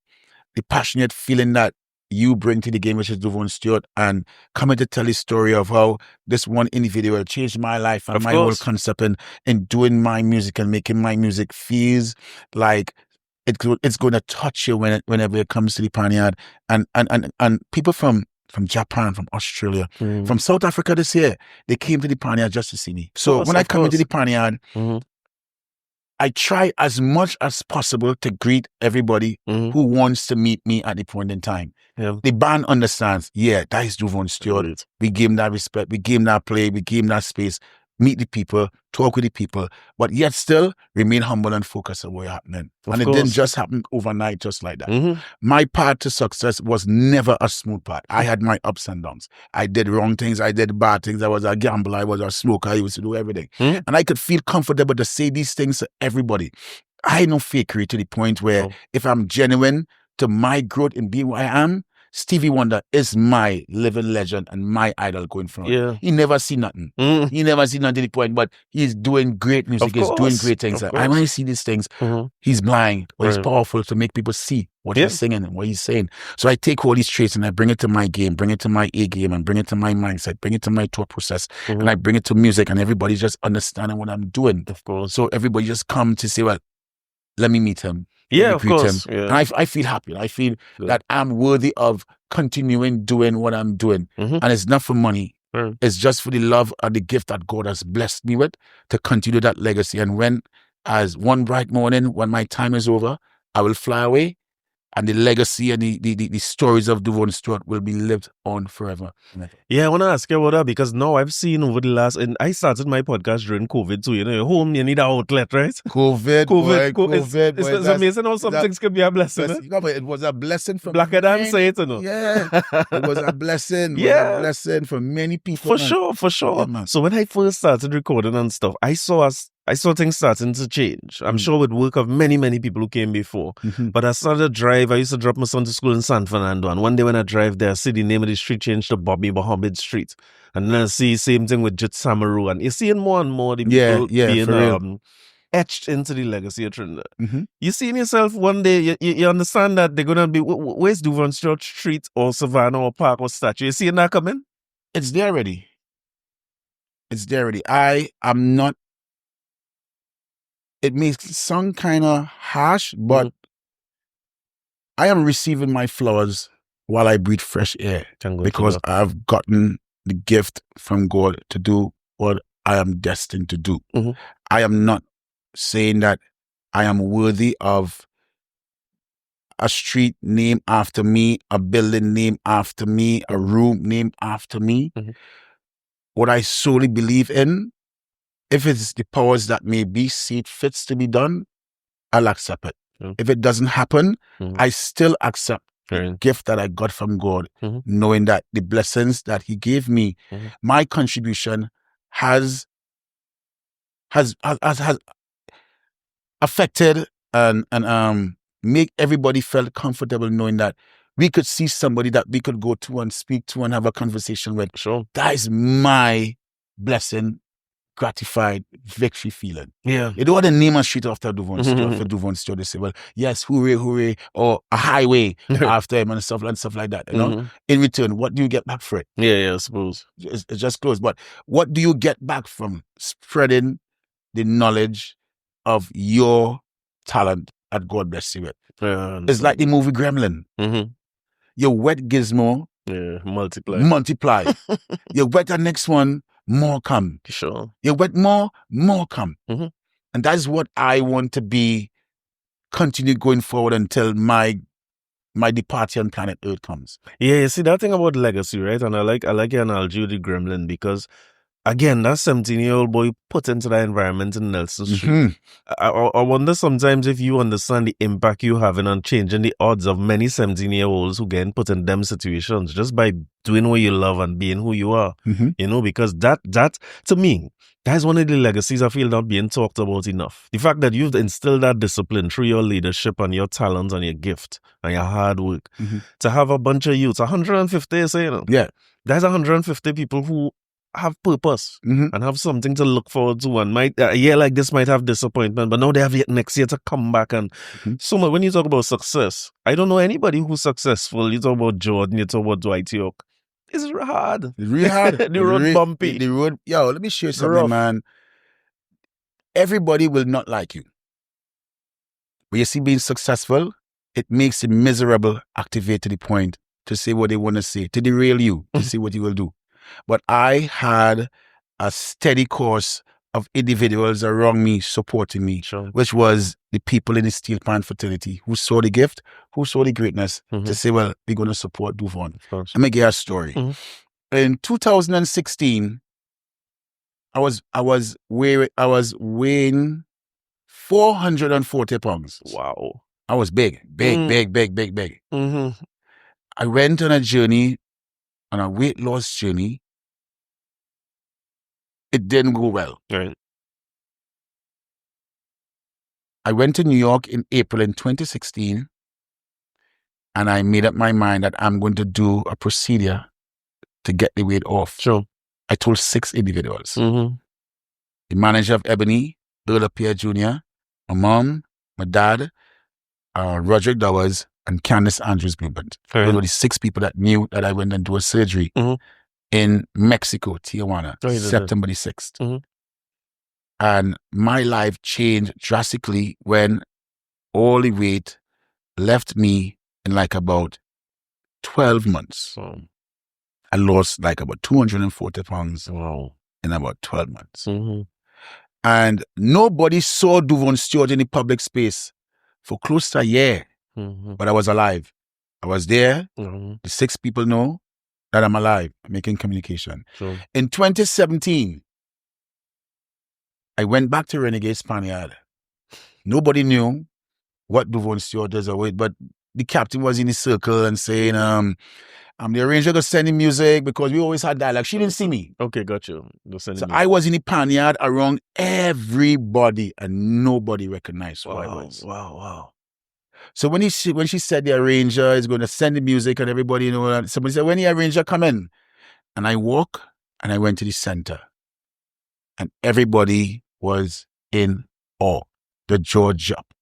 the passionate feeling that you bring to the game, which is Duvone Stewart, and coming to tell the story of how this one individual changed my life and my whole concept in doing my music and making my music feels like it's going to touch you whenever it comes to the Panyard. And people from Japan, from Australia, from South Africa this year, they came to the Panyard just to see me. So when I come into the Panyard, I try as much as possible to greet everybody who wants to meet me at the point in time. Yeah. The band understands, that is Duvone Stewart. Right. We give him that respect, we give him that play, we give him that space, meet the people, talk with the people, but yet still remain humble and focused on what's happening. It didn't just happen overnight, just like that. My path to success was never a smooth path. I had my ups and downs. I did wrong things. I did bad things. I was a gambler. I was a smoker. I used to do everything. And I could feel comfortable to say these things to everybody. I ain't no fakery to the point where if I'm genuine to my growth in being who I am, Stevie Wonder is my living legend and my idol going forward. Yeah. He never see nothing. He never see nothing to the point, but he's doing great music. He's doing great things. And when I see these things, he's blind, but he's powerful to make people see what he's singing and what he's saying. So I take all these traits and I bring it to my game, bring it to my A game, and bring it to my mindset, bring it to my thought process, and I bring it to music, and everybody's just understanding what I'm doing. Of course. So everybody just come to say, well, let me meet him. Yeah, of course. Yeah. And I feel happy. I feel that I'm worthy of continuing doing what I'm doing. And it's not for money. It's just for the love and the gift that God has blessed me with to continue that legacy. And when, as one bright morning, when my time is over, I will fly away. And the legacy and the stories of Duvone Stewart will be lived on forever. Yeah, I want to ask you about that because now I've seen over the last, and I started my podcast during COVID too. You're home, you need an outlet, right? COVID. It's amazing how some things can be a blessing. But it was a blessing for Blacker than say it, Yeah, it was a blessing. It was a blessing for many people. For sure. Yeah, so when I first started recording and stuff, I saw things starting to change. I'm sure with work of many, many people who came before. But I started to drive. I used to drop my son to school in San Fernando. And one day when I drive there, I see the name of the street changed to Bobby Mohammed Street. And then I see same thing with Jit Samaroo. And you're seeing more and more the people being etched into the legacy of Trinidad. You see in yourself one day, you understand that they're going to be, where's Duvone Stewart Street or Savannah or Park or Statue? You seeing that coming? It's there already. I am not. It may sound kind of harsh, but I am receiving my flowers while I breathe fresh air because I've gotten the gift from God to do what I am destined to do. I am not saying that I am worthy of a street named after me, a building named after me, a room named after me. What I solely believe in, if it's the powers that may be, see it fits to be done, I'll accept it. If it doesn't happen, I still accept the gift that I got from God, knowing that the blessings that He gave me, my contribution has affected and make everybody felt comfortable knowing that we could see somebody that we could go to and speak to and have a conversation with. Sure. That is my blessing, gratified, victory feeling. Yeah. You don't want to name a street after Duvone Stewart. For Duvone Stewart, they say, well, yes, hooray, hooray, or a highway after him and stuff like that. You know, in return, what do you get back for it? Yeah, I suppose. It's just close. But what do you get back from spreading the knowledge of your talent that God bless you with? It's like the movie Gremlin. Your wet gizmo, multiply. You wet the next one, more come. Sure. You wet more come. And that's what I want to be, continue going forward until my departure on planet Earth comes. Yeah, you see that thing about legacy, right? And I like your analogy with the gremlin because, again, that 17-year-old boy put into that environment in Nelson Street. I wonder sometimes if you understand the impact you having on changing the odds of many 17-year-olds who get put in them situations just by doing what you love and being who you are. You know, because that to me, that's one of the legacies I feel not being talked about enough. The fact that you've instilled that discipline through your leadership and your talent and your gift and your hard work to have a bunch of youths, 150, you say, you know? Yeah. There's 150 people who have purpose and have something to look forward to, and might a year like this might have disappointment, but now they have yet next year to come back. And so much, when you talk about success, I don't know anybody who's successful. You talk about Jordan, you talk about Dwight York. It's hard. It's really hard. The road bumpy. The road, yo, let me show you something, man. Everybody will not like you. But you see, being successful, it makes you miserable, activate to the point to say what they want to say, to derail you, to see what you will do. But I had a steady course of individuals around me supporting me, which was the people in the Steelpan fraternity who saw the gift, who saw the greatness, to say, well, we're going to support Duvon. Let me give you a story. In 2016, I was weighing 440 pounds. Wow. I was big. I went on a journey, on a weight loss journey. It didn't go well. Right. I went to New York in April in 2016, and I made up my mind that I'm going to do a procedure to get the weight off. Sure. I told 6 individuals. The manager of Ebony, Earl Pierre Jr., my mom, my dad, Roderick Dowers, and Candace Andrews Blueband. Those were the 6 people that knew that I went and do a surgery in Mexico, Tijuana, September the 6th. And my life changed drastically when all the weight left me in like about 12 months. I lost like about 240 pounds in about 12 months. And nobody saw Duvone Stewart in the public space for close to a year. But I was alive. I was there. The 6 people know that I'm alive, making communication. In 2017, I went back to Renegades Panyard. Nobody knew what Duvone Stewart does or wait, but the captain was in the circle and saying, I'm the arranger going to send him music because we always had dialogue. She didn't see me. Okay, got you. So I was in the Panyard around everybody and nobody recognized who I was. Wow. So when she said the arranger is going to send the music and everybody, somebody said, when the arranger come in? And I walk and I went to the center and everybody was in awe. The jaw dropped.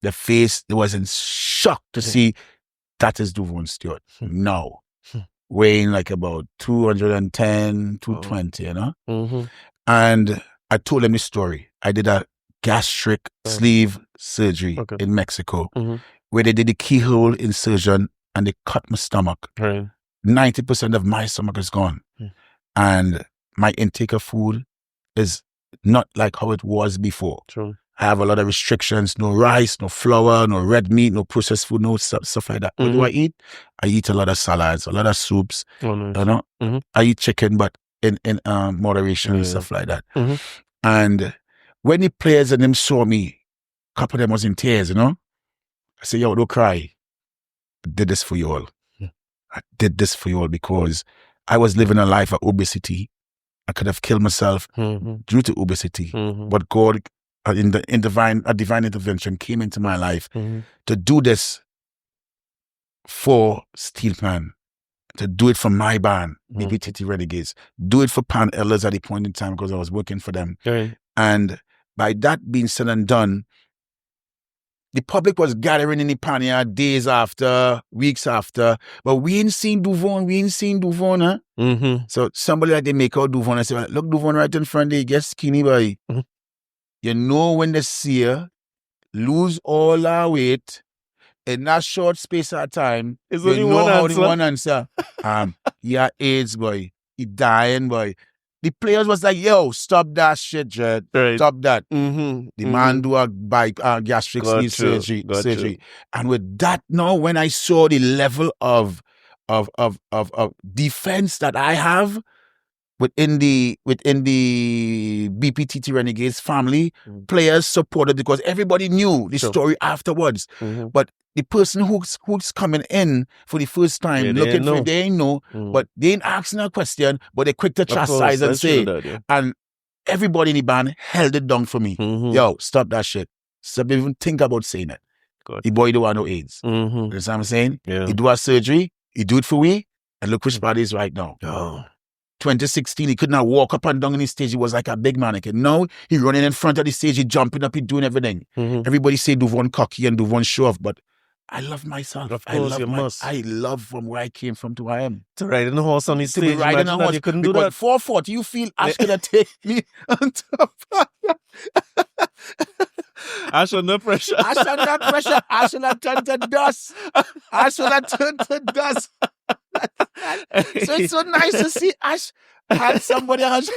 The face, they was in shock to see that is Duvone Stewart now, weighing like about 210, 220, you know? And I told them this story. I did a gastric sleeve surgery in Mexico where they did the keyhole incision and they cut my stomach. 90% of my stomach is gone. And my intake of food is not like how it was before. I have a lot of restrictions, no rice, no flour, no red meat, no processed food, no stuff like that. What do I eat? I eat a lot of salads, a lot of soups, you know? I eat chicken, but in moderation and stuff like that. And when the players and them saw me, a couple of them was in tears, you know? I said, yo, don't cry. I did this for you all. I did this for you all because I was living a life of obesity. I could have killed myself due to obesity. But God, in divine intervention, came into my life to do this for Steelpan, to do it for my band, BPTT Renegades, do it for Pan Elders at the point in time because I was working for them. Right. And by that being said and done, the public was gathering in the Panyard days after, weeks after, but we ain't seen Duvon, huh? So somebody like they make out Duvon and say, look, Duvon right in front, they get skinny, boy. You know when they see her lose all our weight in that short space of time, It's you only know one how answer. the one answer. He had AIDS, boy. He dying, boy. The players was like, yo, stop that shit, Jed. Right. Stop that. The man do a gastric sleeve surgery. And with that, now when I saw the level of defense that I have within the BPTT Renegades family, players supported because everybody knew the story afterwards. But the person who's coming in for the first time, looking for it, they ain't know, but they ain't asking a question, but they're quick to chastise and say. And everybody in the band held it down for me. Yo, stop that shit. Stop even think about saying it. The boy don't want no AIDS. You know what I'm saying? Yeah. He do a surgery, he do it for we, and look which body is right now. 2016, he could not walk up and down on the stage. He was like a big mannequin. Now, he running in front of the stage, he jumping up, he doing everything. Everybody say Duvon cocky and Duvon show off, but I love myself. Of course, you must. I love from where I came from to where I am. To ride in the horse on the To be stage, riding a horse. you couldn't do that. 440, you feel Ash gonna take me on top. Ash under pressure. Ash under pressure. Ash will turn to dust. Ash will turn to dust. So it's so nice to see Ash had somebody else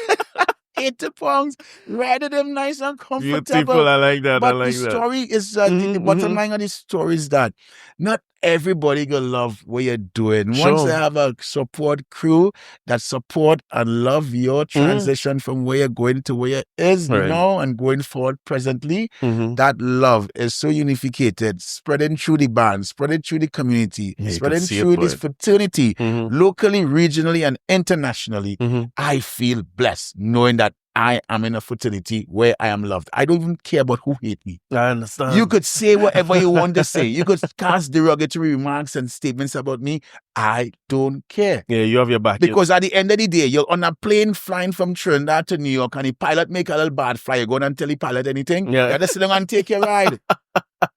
80 pounds, riding him nice and comfortable. Beautiful, I like that. But I like the that. story is the bottom line of the story is that not everybody gonna love what you're doing. Sure. Once you have a support crew that support and love your transition from where you're going to where you is now and going forward presently, that love is so unificated, spreading through the band, spreading through the community, spreading through this fraternity, locally, regionally, and internationally. I feel blessed knowing that I am in a fraternity where I am loved. I don't even care about who hate me. I understand. You could say whatever you want to say. You could cast derogatory remarks and statements about me. I don't care. Yeah, you have your back. Because at the end of the day, you're on a plane flying from Trinidad to New York and the pilot make a little bad fly. You go and tell the pilot anything. Yeah. You just sit down and take your ride.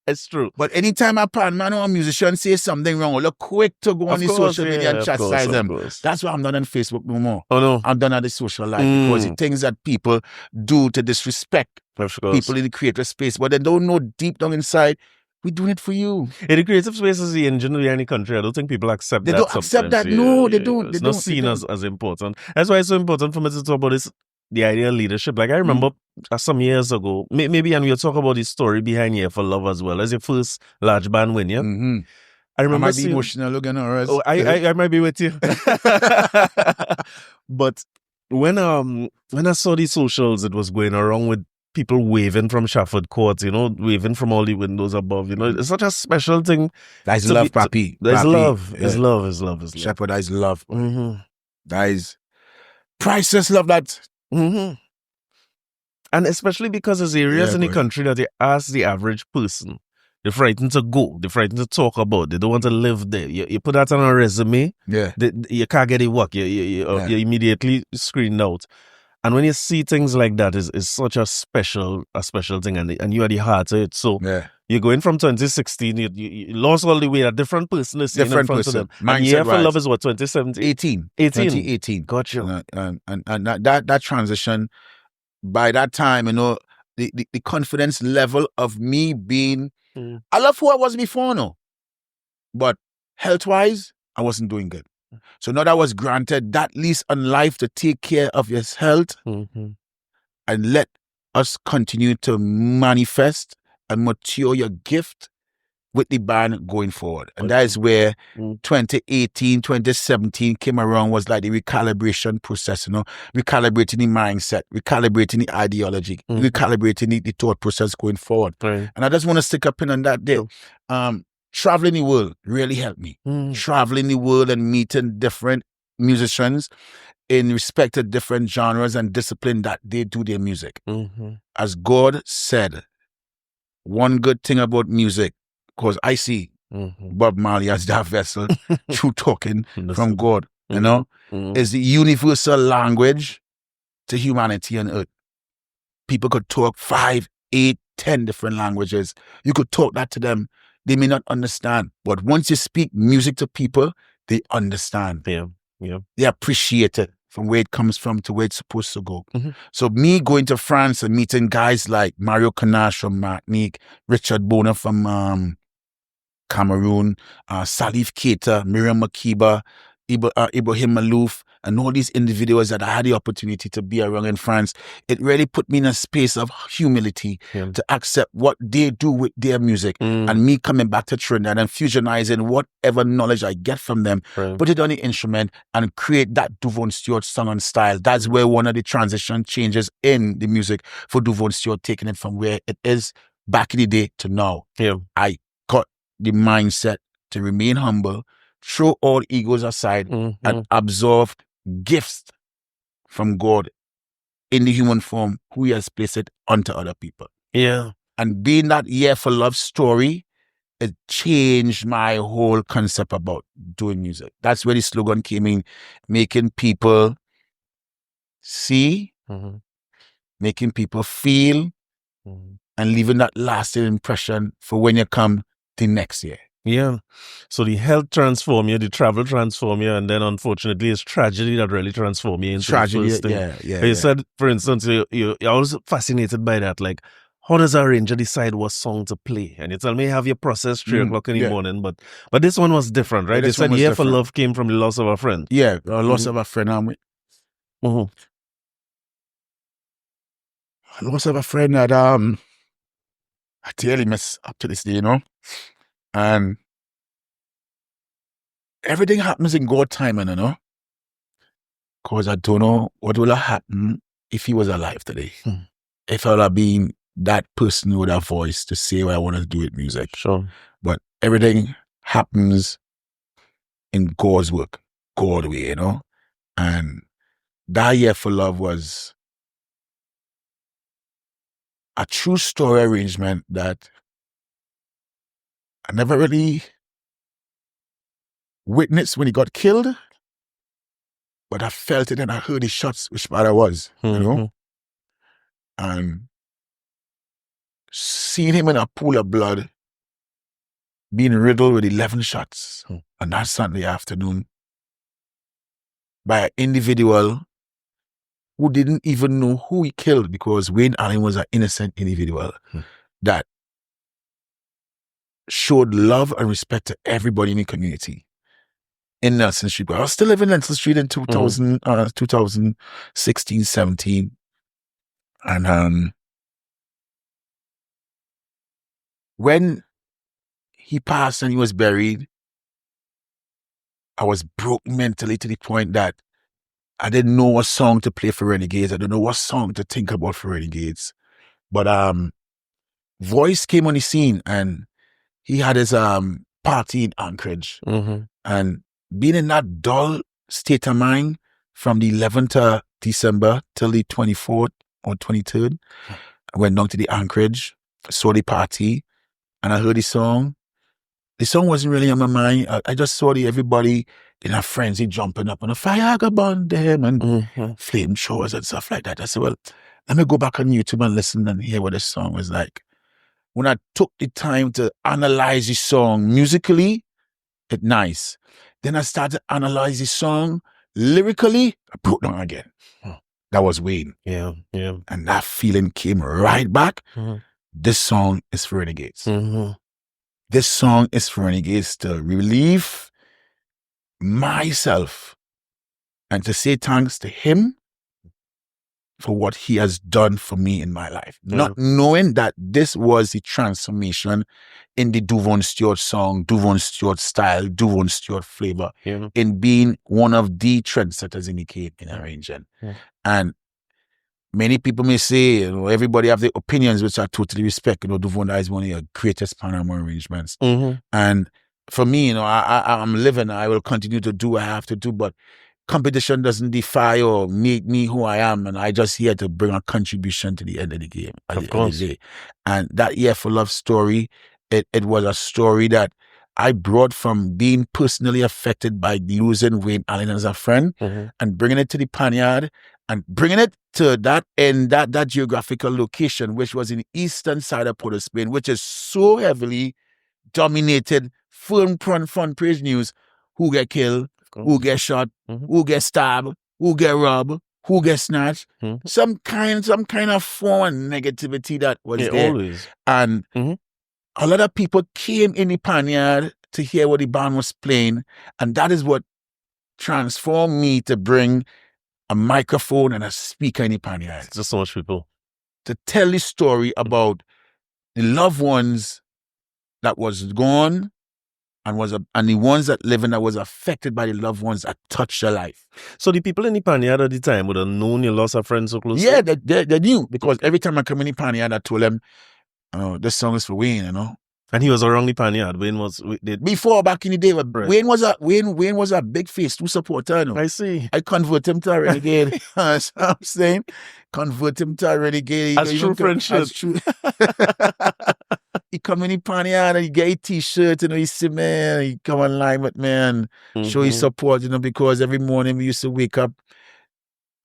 It's true. But anytime a pan man or a musician says something wrong, look quick to go on the social media and chastise them. That's why I'm not on Facebook no more. Oh no. I'm done at the social life because the things that people do to disrespect people in the creative space, but they don't know deep down inside, we're doing it for you. In the creative space is the engine behind the country. I don't think people accept that. They don't accept that. No, they don't. It's not seen as important. That's why it's so important for me to talk about this, the idea of leadership. Like I remember some years ago, maybe, and we'll talk about the story behind Here for Love as well, as your first large band win, yeah? I remember I might be emotional again, or else. Oh, I might be with you. But when I saw the socials, it was going around with people waving from Shafford Court, waving from all the windows above, it's such a special thing. That's love, papi. There's papi. love. Yeah. It's love. It's love. It's love. Sheppard, that is love. That is priceless love. That. And especially because there's areas in the country that they ask the average person, they're frightened to go, they're frightened to talk about, they don't want to live there. You put that on a resume, you can't get it work, you're immediately screened out. And when you see things like that, it's such a special thing, and you are the heart of it. So you're going from 2016, you lost all the way, a different person is sitting in front of them. And Year for Love is what, 2017? 2018. Gotcha. And that transition, by that time, the confidence level of me being, I love who I was before, no. But health-wise, I wasn't doing good. So now that I was granted that lease on life to take care of your health and let us continue to manifest and mature your gift with the band going forward. And that is where 2018, 2017 came around, was like the recalibration process, recalibrating the mindset, recalibrating the ideology, recalibrating the thought process going forward. Right. And I just want to stick a pin on that there. traveling the world really helped me. Traveling the world and meeting different musicians in respect to different genres and discipline that they do their music. As God said, one good thing about music, because I see Bob Marley as that vessel, true talking from God, you know, is the universal language to humanity on earth. People could talk 5, 8, 10 different languages. You could talk that to them. They may not understand. But once you speak music to people, they understand. They appreciate it from where it comes from to where it's supposed to go. So me going to France and meeting guys like Mario Canache from Martinique, Richard Bona from Cameroon, Salif Keita, Miriam Makeba, Ibrahim Malouf, and all these individuals that I had the opportunity to be around in France, it really put me in a space of humility to accept what they do with their music, and me coming back to Trinidad and fusionizing whatever knowledge I get from them, put it on the instrument and create that Duvone Stewart song and style. That's where one of the transition changes in the music for Duvone Stewart, taking it from where it is back in the day to now. I got the mindset to remain humble, throw all egos aside, and absorb gifts from God in the human form who He has placed it onto other people. And being that year for love story, it changed my whole concept about doing music. That's where the slogan came in, making people see, making people feel, and leaving that lasting impression for when you come the next year. So the health transform you, the travel transform you, and then unfortunately it's tragedy that really transform you into the first thing. You said, for instance, you're always fascinated by that. Like, how does a arranger decide what song to play? And you tell me you have your process 3 o'clock in the morning, but this one was different, right? They said Year for Love came from the loss of a friend. A loss of a friend. A loss of a friend that I totally miss up to this day, you know. And everything happens in God's timing, you know. Because I don't know what will have happened if He was alive today. If I would have been that person with a voice to say what I want to do with music. But everything happens in God's work, God's way, you know. And that Year for Love was a true story arrangement that I never really witnessed when he got killed, but I felt it and I heard the shots, which part I was, you know. And seeing him in a pool of blood, being riddled with 11 shots on that Sunday afternoon by an individual who didn't even know who he killed, because Wayne Allen was an innocent individual that showed love and respect to everybody in the community in Nelson Street. But I was still living in Nelson Street in 2016, 17. And when he passed and he was buried, I was broke mentally to the point that I didn't know what song to play for Renegades. I didn't know what song to think about for Renegades. But Voice came on the scene and he had his party in Anchorage. And being in that dull state of mind from the 11th of December till the 24th or 23rd, I went down to the Anchorage, saw the party, and I heard the song. The song wasn't really on my mind. I just saw everybody in a frenzy jumping up on a fire go burn them and flame shows and stuff like that. I said, well, let me go back on YouTube and listen and hear what the song was like. When I took the time to analyze the song musically, it's nice. Then I started to analyze the song lyrically. I broke down again. That was Wayne. And that feeling came right back. This song is for Renegades. This song is for Renegades to relieve myself and to say thanks to him for what he has done for me in my life. Not knowing that this was the transformation in the Duvone Stewart song, Duvone Stewart style, Duvone Stewart flavor, in being one of the trendsetters in the game in arranging. And many people may say, everybody have their opinions, which I totally respect. Duvone is one of your greatest Panorama arrangements. And for me, I'm living. I will continue to do what I have to do, but competition doesn't defy or make me who I am, and I just here to bring a contribution to the end of the game. Of course. And that year for Love story, it was a story that I brought from being personally affected by losing Wayne Allen as a friend, and bringing it to the Panyard, and bringing it to that geographical location, which was in the eastern side of Port of Spain, which is so heavily dominated front page news. Who get killed? Who get shot? Who get stabbed? Who get robbed? Who get snatched? Some kind of form of negativity that was there. Always. And a lot of people came in the Panyard to hear what the band was playing, and that is what transformed me to bring a microphone and a speaker in the Panyard. Just so much people. To tell the story about the loved ones that was gone, and the ones that living that was affected by the loved ones that touched their life. So the people in the Panyard at the time would have known you lost a friend so close? Yeah, they knew, because every time I come in the Panyard, I told them, this song is for Wayne, And he was around the Panyard. Wayne was... Before, back in the day, right. Wayne was a big Phase 2 supporter, I see. I convert him to a renegade. That's what I'm saying. Convert him to a renegade. That's true friendship. That's true. He come in the Panyard and he get a t-shirt, he see man, he come online with me and show his support, because every morning we used to wake up.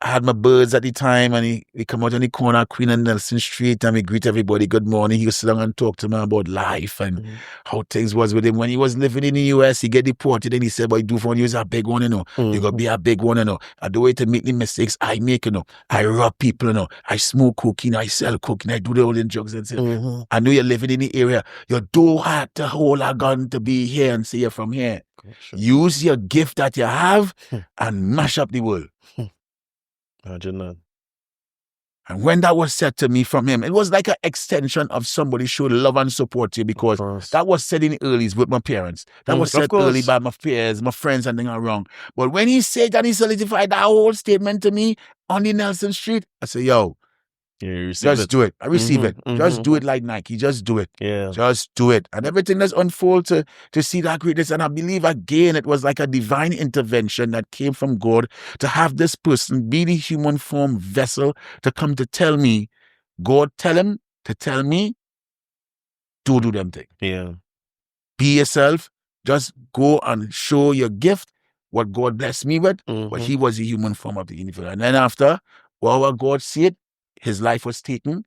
I had my birds at the time, and he come out on the corner of Queen and Nelson Street, and we greet everybody good morning. He would sit down and talk to me about life and how things was with him. When he was living in the US, he get deported, and he said, boy, Duvon, you're a big one, you gotta be a big one, I do it to make the mistakes I make, I rob people, I smoke cocaine, I sell cocaine, I do the old drugs and stuff. I know you're living in the area. You don't have to hold a gun to be here and say you're from here. Gotcha. Use your gift that you have and mash up the world. Imagine that. And when that was said to me from him, it was like an extension of somebody showed love and support to you, because that was said in the earlys with my parents. That was said early by my peers, my friends, and things are wrong. But when he said that, he solidified that whole statement to me on the Nelson Street, I said, yo, just do it. I receive it. Just do it like Nike. Just do it. Yeah. Just do it. And everything that's unfold to see that greatness. And I believe, again, it was like a divine intervention that came from God to have this person be the human form vessel to come to tell me, God tell him to tell me, do them thing. Yeah. Be yourself. Just go and show your gift, what God blessed me with. But he was the human form of the universe. And then after, what God said, his life was taken,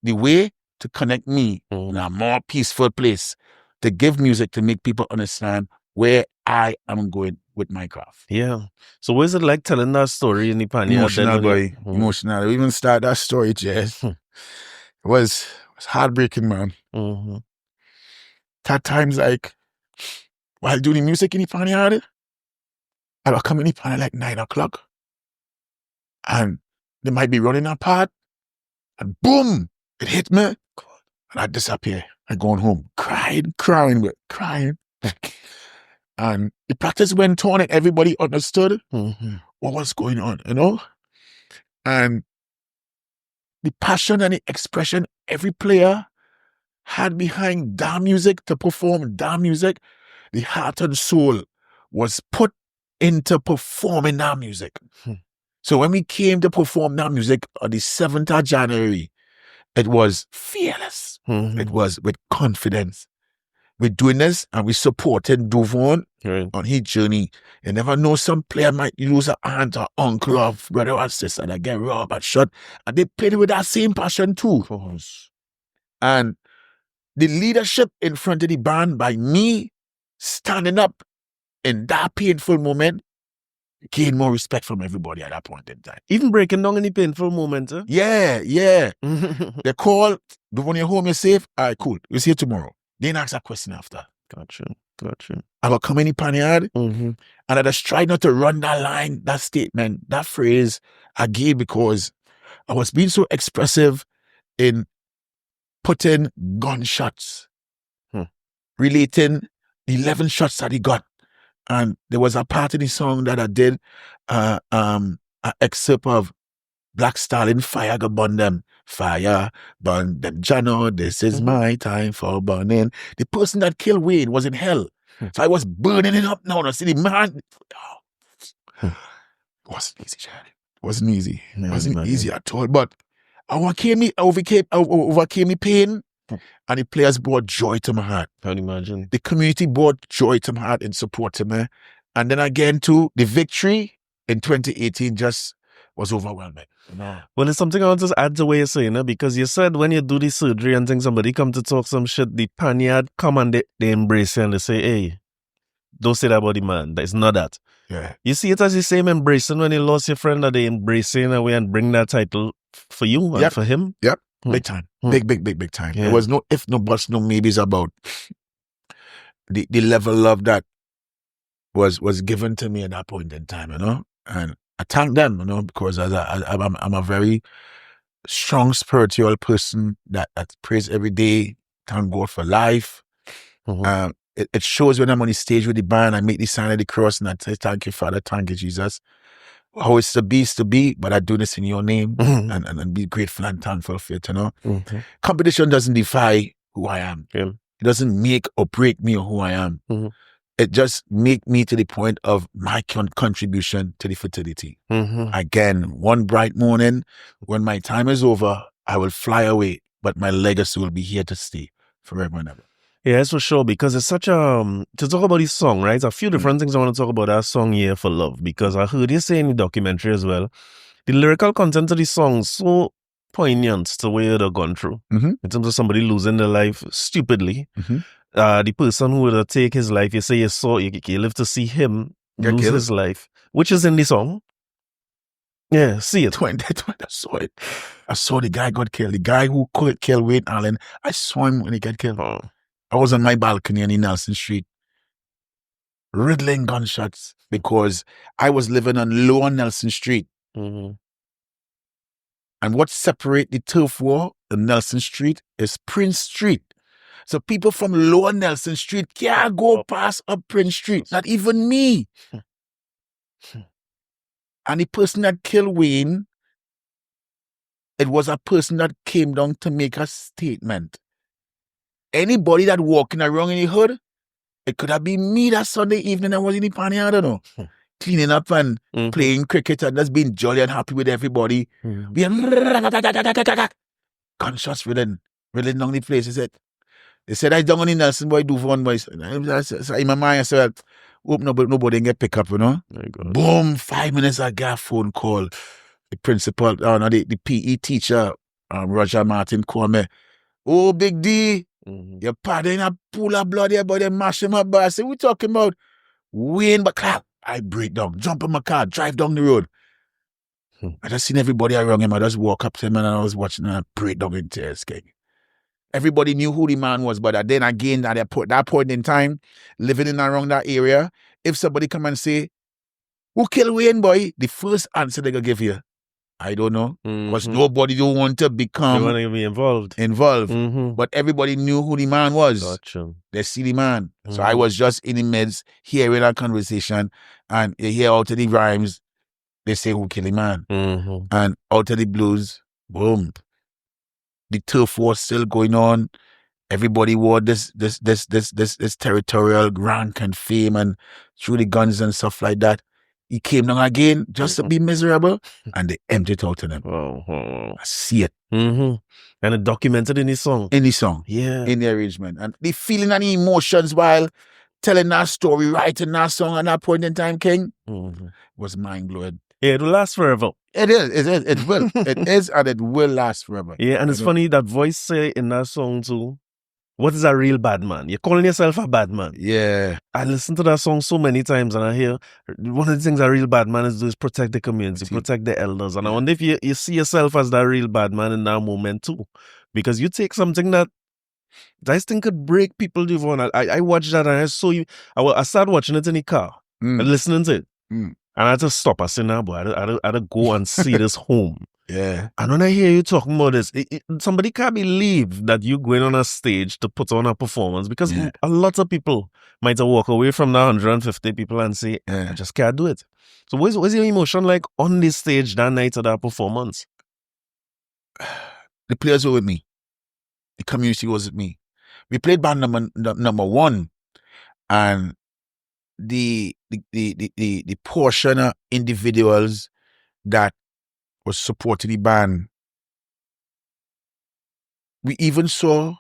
the way to connect me in a more peaceful place, to give music to make people understand where I am going with my craft. Yeah. So what is it like telling that story in the Panyard? Emotional, boy. Emotional. We even start that story, Jess. It was heartbreaking, man. At times, like, while doing music in the Panyard, I would come in the Panyard like 9 o'clock, and they might be running apart, and boom, it hit me, and I disappear. I going home, crying. And the practice went on, and everybody understood what was going on, And the passion and the expression every player had behind that music, to perform that music, the heart and soul was put into performing that music. So when we came to perform that music on the 7th of January, it was fearless. It was with confidence. We're doing this, and we supported Duvon on his journey. You never know, some player might lose an aunt or uncle or brother or sister that get robbed and shot, and they played with that same passion too. And the leadership in front of the band, by me standing up in that painful moment, gained more respect from everybody at that point in time. Even breaking down any painful moments, huh? Yeah. They call, Duvon, you home, you're safe? All right, cool. We'll see you tomorrow. They didn't ask a question after. Gotcha. I will come in the Panyard, and I just try not to run that line, that statement, that phrase again, because I was being so expressive in putting gunshots, relating 11 shots that he got. And there was a part in the song that I did, an excerpt of Black Stallion, fire go burn them. Fire, burn them, Jano. This is my time for burning. The person that killed Wayne was in hell. So I was burning it up now. See the man. It wasn't easy, Charlie. It wasn't easy. It wasn't easy at all. But I overcame me pain. And the players brought joy to my heart. I can imagine. The community brought joy to my heart in supporting me. And then again, too, the victory in 2018 just was overwhelming. No. Well, it's something I want to add to what you're saying, because you said when you do the surgery and things, somebody come to talk some shit, the Panyard come and they embrace you and they say, hey, don't say that about the man. It's not that. Yeah. You see it as the same embracing when you lost your friend, that they embrace you in a way and bring that title for you and for him. Yep. Big time. Big time. Yeah. There was no if, no buts, no maybes about the level of love that was given to me at that point in time, And I thank them, because I'm a very strong spiritual person that prays every day, thank God for life. It shows when I'm on the stage with the band, I make the sign of the cross and I say, thank you, Father, thank you, Jesus. How it's to be, but I do this in your name and be grateful and thankful for it, Competition doesn't define who I am. Yeah. It doesn't make or break me or who I am. It just make me to the point of my contribution to the fertility. Again, one bright morning, when my time is over, I will fly away, but my legacy will be here to stay forever and ever. Yeah, that's for sure, because it's such a... To talk about this song, right? A few different things I want to talk about that song here for love, because I heard you say in the documentary as well, the lyrical content of the song is so poignant to what you'd have gone through. In terms of somebody losing their life stupidly. The person who would take his life, you say you live to see him lose his life, which is in the song. Yeah, see it. I saw it. I saw the guy got killed. The guy who killed Wayne Allen, I saw him when he got killed. I was on my balcony on Nelson Street, riddling gunshots, because I was living on Lower Nelson Street. And what separates the turf war and Nelson Street is Prince Street. So people from Lower Nelson Street can't go past up Prince Street, not even me. And the person that killed Wayne, it was a person that came down to make a statement. Anybody that walking around in the hood, it could have been me that Sunday evening I was in the Panyard, cleaning up and playing cricket and just being jolly and happy with everybody. Gunshots ridden down the place. They said I don't on the Nelson boy, Duvon boys. In my mind I said, hope nobody get pick up, Boom, 5 minutes I got a phone call. The principal, the PE teacher, Roger Martin, called me. Oh, Big D, your father in a pool of blood here, but they mash him up. I said, we talking about Wayne, but clap. I break down, jump in my car, drive down the road. I just seen everybody around him. I just walk up to him and I was watching and I break down in tears, gang. Everybody knew who the man was, but then again, at that point in time, living in around that area, if somebody come and say, who killed Wayne, boy? The first answer they gonna give you, I don't know, because nobody don't want to become... They want to be involved. But everybody knew who the man was. Gotcha. They see the man. So I was just in the midst, hearing that conversation, and you hear out of the rhymes, they say who killed the man. And out of the blues, boom. The turf war still going on. Everybody wore this territorial rank and fame and threw the guns and stuff like that. He came down again just to be miserable, and they emptied out of them. I see it. And it documented in the song. Yeah. In the arrangement. And the feeling and the emotions while telling that story, writing that song at that point in time, King, was mind-blowing. Yeah, it will last forever. It is. It will. It is, and it will last forever. Yeah, and it's funny, that voice say in that song too, what is a real bad man? You're calling yourself a bad man. Yeah. I listen to that song so many times and I hear one of the things a real bad man is protect the community, protect the elders. And I wonder if you see yourself as that real bad man in that moment too. Because you take something that I think could break people, Duvon. I watched that and I saw you. I started watching it in the car and listening to it. And I had to stop us in there, but I had to go and see this home. Yeah. And when I hear you talking about this, somebody can't believe that you're going on a stage to put on a performance, because a lot of people might have walked away from the 150 people and say, I just can't do it. So what's your emotion like on this stage that night of that performance? The players were with me. The community was with me. We played band number one, and the portion of individuals that was supporting the band, we even saw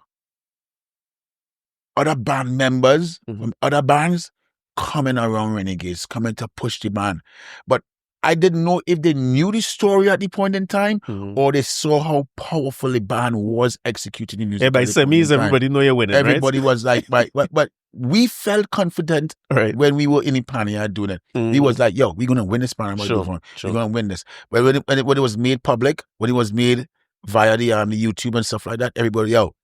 other band members from other bands coming around Renegades, coming to push the band. But I didn't know if they knew the story at the point in time, or they saw how powerful the band was executing the music. Yeah, by semis, everybody know you're winning, everybody right? was like, but we felt confident when we were in the Panyard doing it. We was like, yo, we're going to win this Panorama. We're going to win this. But when it was made public, when it was made via the YouTube and stuff like that, everybody, yo,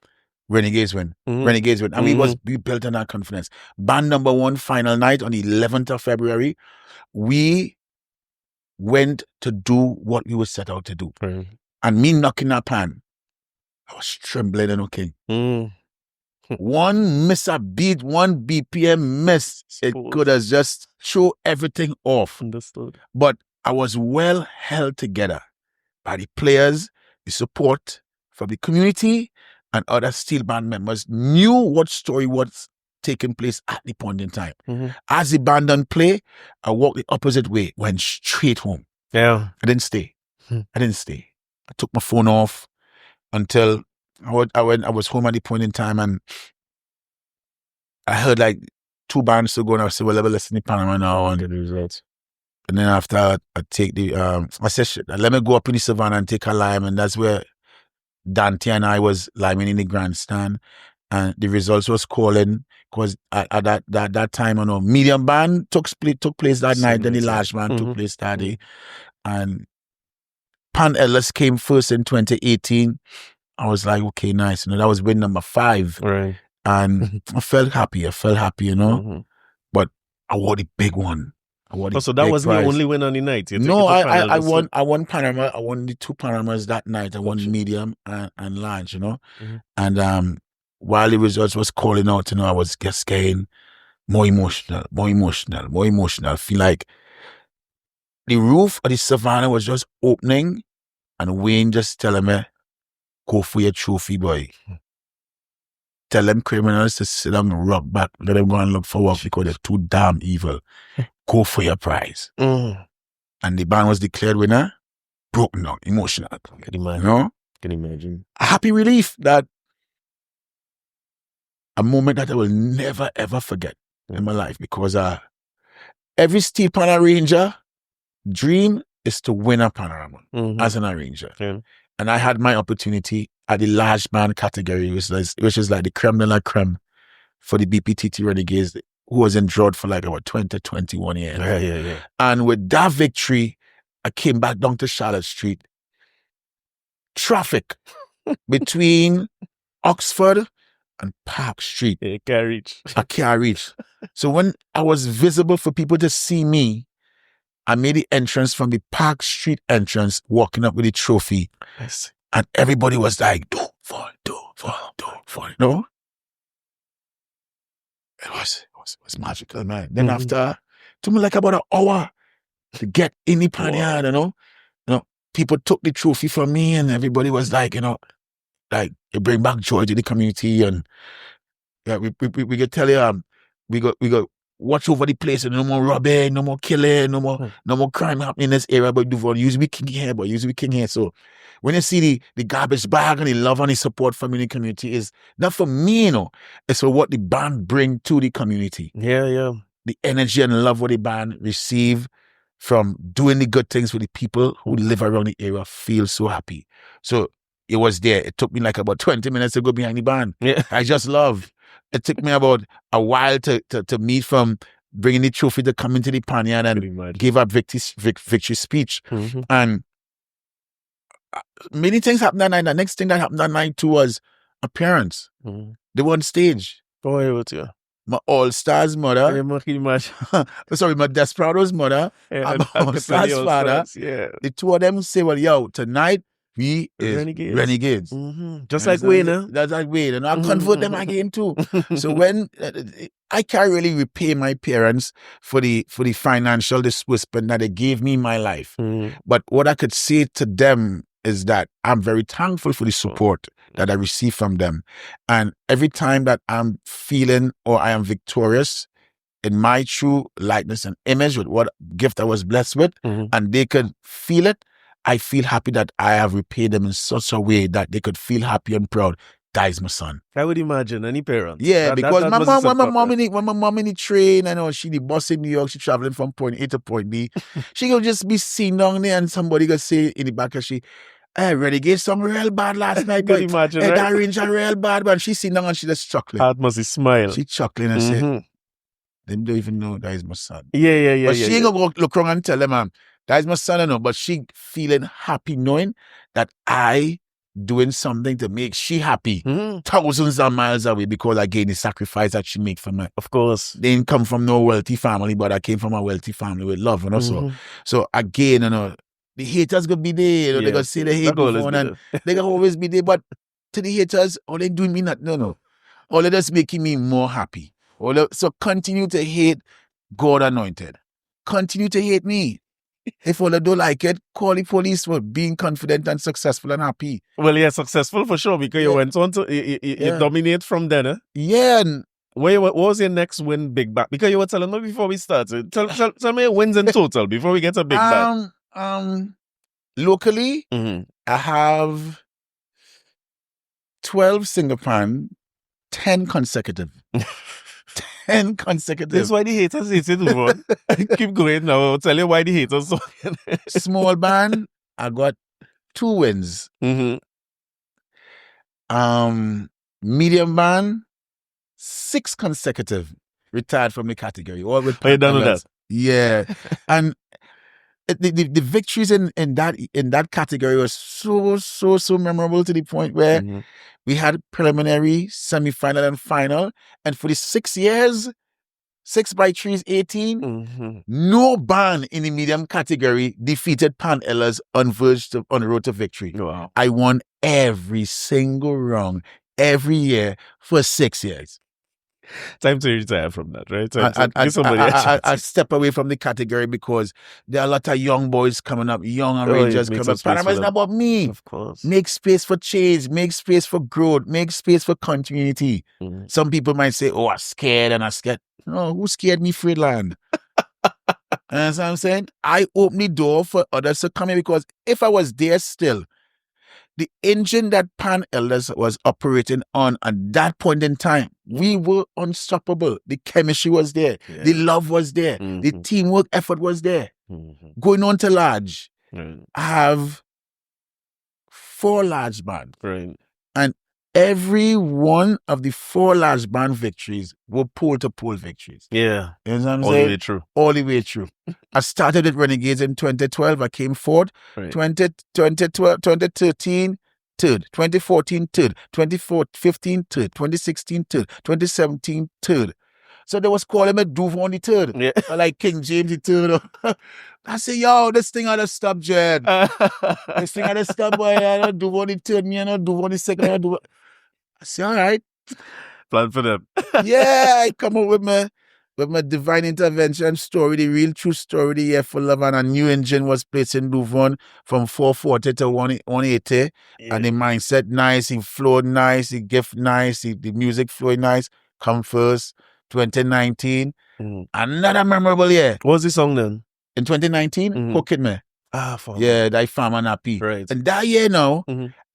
Renegades win. Renegades win. And we built on that confidence. Band number one, final night on the 11th of February, we went to do what we were set out to do. And me knocking that pan, I was trembling and okay. One miss a beat, one BPM miss, it could have just throw everything off. Understood. But I was well held together by the players, the support from the community, and other steel band members knew what story was taking place at the point in time. As the band done play, I walked the opposite way, went straight home. Yeah. I didn't stay. I took my phone off until I was home at the point in time, and I heard like 2 bands to go, and I said, well, let me listen to Panorama now. And then after I take I said, shit, let me go up in the Savannah and take a lime, and that's where Dante and I was liming in the grandstand, and the results was calling, because at that time, I know, medium band took place that night, then the large band took place that day, and Pan Ellis came first in 2018. I was like, okay, nice. That was win number 5. Right. And I felt happy, but I won the big one. So that wasn't the only win on the night? No, I won Panorama. I won the 2 Panoramas that night. I won medium and large, And while the results was calling out, I was just getting more emotional. Feel like the roof of the Savannah was just opening, and Wayne just telling me, go for your trophy, boy. Tell them criminals to sit down and rock back. Let them go and look for work because they're too damn evil. Go for your prize. And the band was declared winner. Broken down, emotional. Can imagine. Can imagine. A happy relief, that a moment that I will never ever forget in my life, because every Steelpan arranger dream is to win a Panorama as an arranger. And I had my opportunity at the large band category, which is like the creme de la creme for the BPTT Renegades, who was in drought for like about 21 years. Yeah. And with that victory, I came back down to Charlotte Street. Traffic between Oxford and Park Street. I can't reach. So when I was visible for people to see me, I made the entrance from the Park Street entrance, walking up with the trophy. Yes. And everybody was like, Duvon. No? It was magical, man. Then after, it took me like about an hour to get in the Panyard, people took the trophy from me, and everybody was like, like, it bring back joy to the community. And yeah, we could tell you, we got watch over the place, and no more robbing, no more killing, no more crime happening in this area. But Duvon, used to be king here, So when you see the garbage bag and the love and the support from the community, is not for me, it's for what the band bring to the community. Yeah. The energy and love what the band receive from doing the good things with the people who live around the area feel so happy. So it was there. It took me like about 20 minutes to go behind the band. Yeah. I just love. It took me about a while to meet from bringing the trophy to come into the Panyard and give up victory speech. And many things happened that night. The next thing that happened that night too was appearance. They were on stage. Oh, yeah, my All-Stars mother, sorry, my Desperados mother, and my All-Stars father. Yeah. The two of them say, well, yo, tonight we is Renegades. Just like Wayne, huh? That's like Wayne. And I'll convert them again too. So when I can't really repay my parents for the financial disbursement that they gave me in my life. But what I could say to them is that I'm very thankful for the support that I receive from them. And every time that I'm feeling or I am victorious in my true likeness and image with what gift I was blessed with, and they could feel it, I feel happy that I have repaid them in such a way that they could feel happy and proud. That is my son. I would imagine any parents. Yeah, because my mom, when my mom in the train, I know she the bus in New York, she traveling from point A to point B. She could just be seen down there and somebody could say in the back of she, hey, Renegade song real bad last night. Could imagine, hey, right? that range are real bad, but she seen down and she just chuckling. Heart must be smile. She chuckling and say, they don't even know that is my son. Yeah. But she ain't gonna go look around and tell them, that is my son, I know. But she feeling happy knowing that I doing something to make she happy. Thousands of miles away because again the sacrifice that she make for me. Of course. They didn't come from no wealthy family, but I came from a wealthy family with love, you know. So again, you know, the haters gonna be there, you know, they gonna say they hate Duvone and they gonna always be there. But to the haters, all they doing me not no. All they just making me more happy. So continue to hate God anointed. Continue to hate me. If all they don't like it, call the police for being confident and successful and happy. Well, yeah, successful for sure because you went on to you dominate from then. Eh? Yeah. And what was your next win, Big Bat? Because you were telling me before we started. Tell me your wins in total before we get to Big Bat. Locally, I have 12 Steelpan, 10 consecutive. 10 consecutive. This is why the haters hate it, Duvon. Keep going now. I'll tell you why the haters. Small band, I got 2 wins. Medium band, 6 consecutive. Retired from the category. All with you done with that? Yeah. And the victories in that category was so memorable to the point where we had preliminary, semi-final, and final. And for the 6 years, 6 by 3 is 18. No band in the medium category defeated Panyard on the road to victory. Wow. I won every single round, every year for 6 years. Time to retire from that, right? I step away from the category because there are a lot of young boys coming up, young arrangers coming up. Panorama is not about me. Of course. Make space for change, make space for growth, make space for continuity. Some people might say, oh, I'm scared and I'm scared. No, who scared me, Freeland? That's what I'm saying. I open the door for others to come in because if I was there still, the engine that Panyard was operating on at that point in time, we were unstoppable. The chemistry was there. Yeah. The love was there. The teamwork effort was there. Going on to large, I have 4 large bands. Right. And every one of the 4 large band victories were pole-to-pole victories. Yeah. You know what I'm saying? All the way through. All the way through. I started with Renegades in 2012. I came fourth. Right. 2013, third. 2014, third. 2015, third. 2016, third. 2017, third. So they was calling me Duvone the third. Yeah. Like King James the third. I say, yo, this thing ought to stop, Jed. This thing ought to stop, boy. I don't Duvone the third, me, I don't Duvone the second. I say, all right. Plan for them. Yeah, I come up with my divine intervention story, the real true story, the year for love, and a new engine was placed in Duvone from 440 to 180. Yeah. And the mindset nice, he flowed nice, the gift nice, the music flowed nice. Come first, 2019. Another memorable year. What was the song then? In 2019, Cooking Me. Yeah, that Farmer Nappy. Right. And that year now,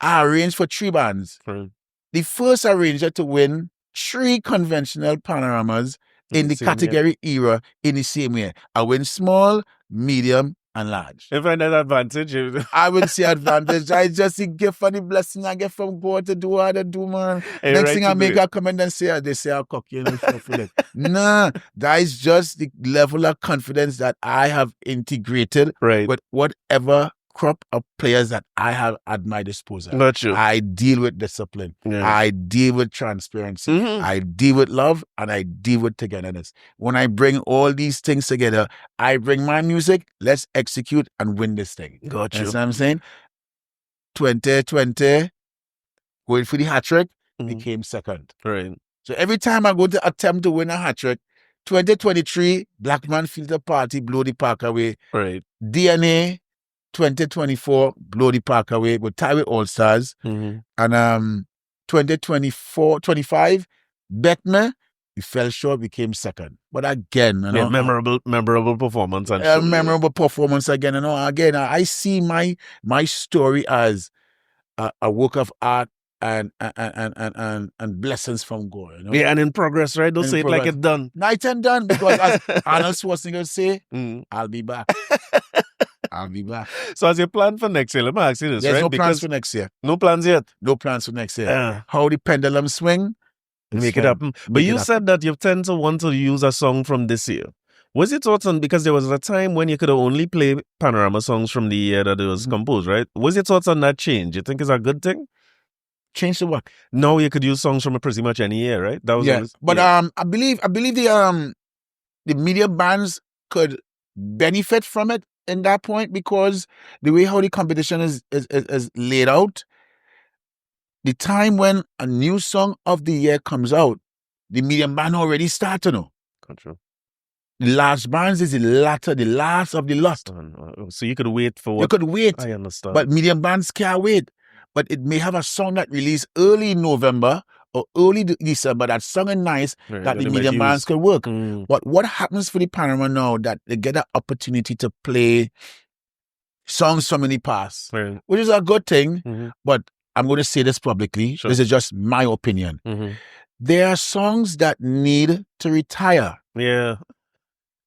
I arranged for 3 bands. Right. The first arranger to win 3 conventional panoramas in the category era in the same year. I win small, medium, and large. If I had advantage, I would say advantage. I just the gift and the blessing I get from God to do what I do, man. Hey, next thing I make a comment and say, they say I'll cock you. Nah, that is just the level of confidence that I have integrated with whatever crop of players that I have at my disposal. Got you. I deal with discipline. Yeah. I deal with transparency. I deal with love, and I deal with togetherness. When I bring all these things together, I bring my music. Let's execute and win this thing. Got you. That's what I'm saying. 2020, going for the hat trick, became second. Right. So every time I go to attempt to win a hat trick, 2023, Black Man Filter Party, blow the park away. Right. DNA, 2024, blow the park away. We'll tie with All Stars. And 2024, 25, bet me, we fell short, became second. But again, you know, memorable performance. Memorable performance again. You know, again, I see my story as a work of art and blessings from God. You know? Yeah, and in progress, right? Don't say it like it's done. Night and done, because as Arnold Schwarzenegger say, I'll be back. I'll be back. So as you plan for next year, let me ask you this, There's right? no plans for next year. No plans yet? No plans for next year. How the pendulum swing, make it happen. But you said that you tend to want to use a song from this year. What's your thoughts on, because there was a time when you could only play Panorama songs from the year that it was composed, right? What's your thoughts on that change? You think it's a good thing? Change to what? Now you could use songs from pretty much any year, right? That was I believe the media bands could benefit from it in that point, because the way how the competition is laid out, the time when a new song of the year comes out, the medium band already start to know. Control. The last bands is the last of the last. So you could wait for what? You could wait. I understand. But medium bands can't wait. But it may have a song that released early November or early December, that song is nice, right, that the medium bands could work. Mm. But what happens for the Panorama now, that they get an opportunity to play songs from in the past, Right. which is a good thing, but I'm going to say this publicly. Sure. This is just my opinion. There are songs that need to retire. Yeah.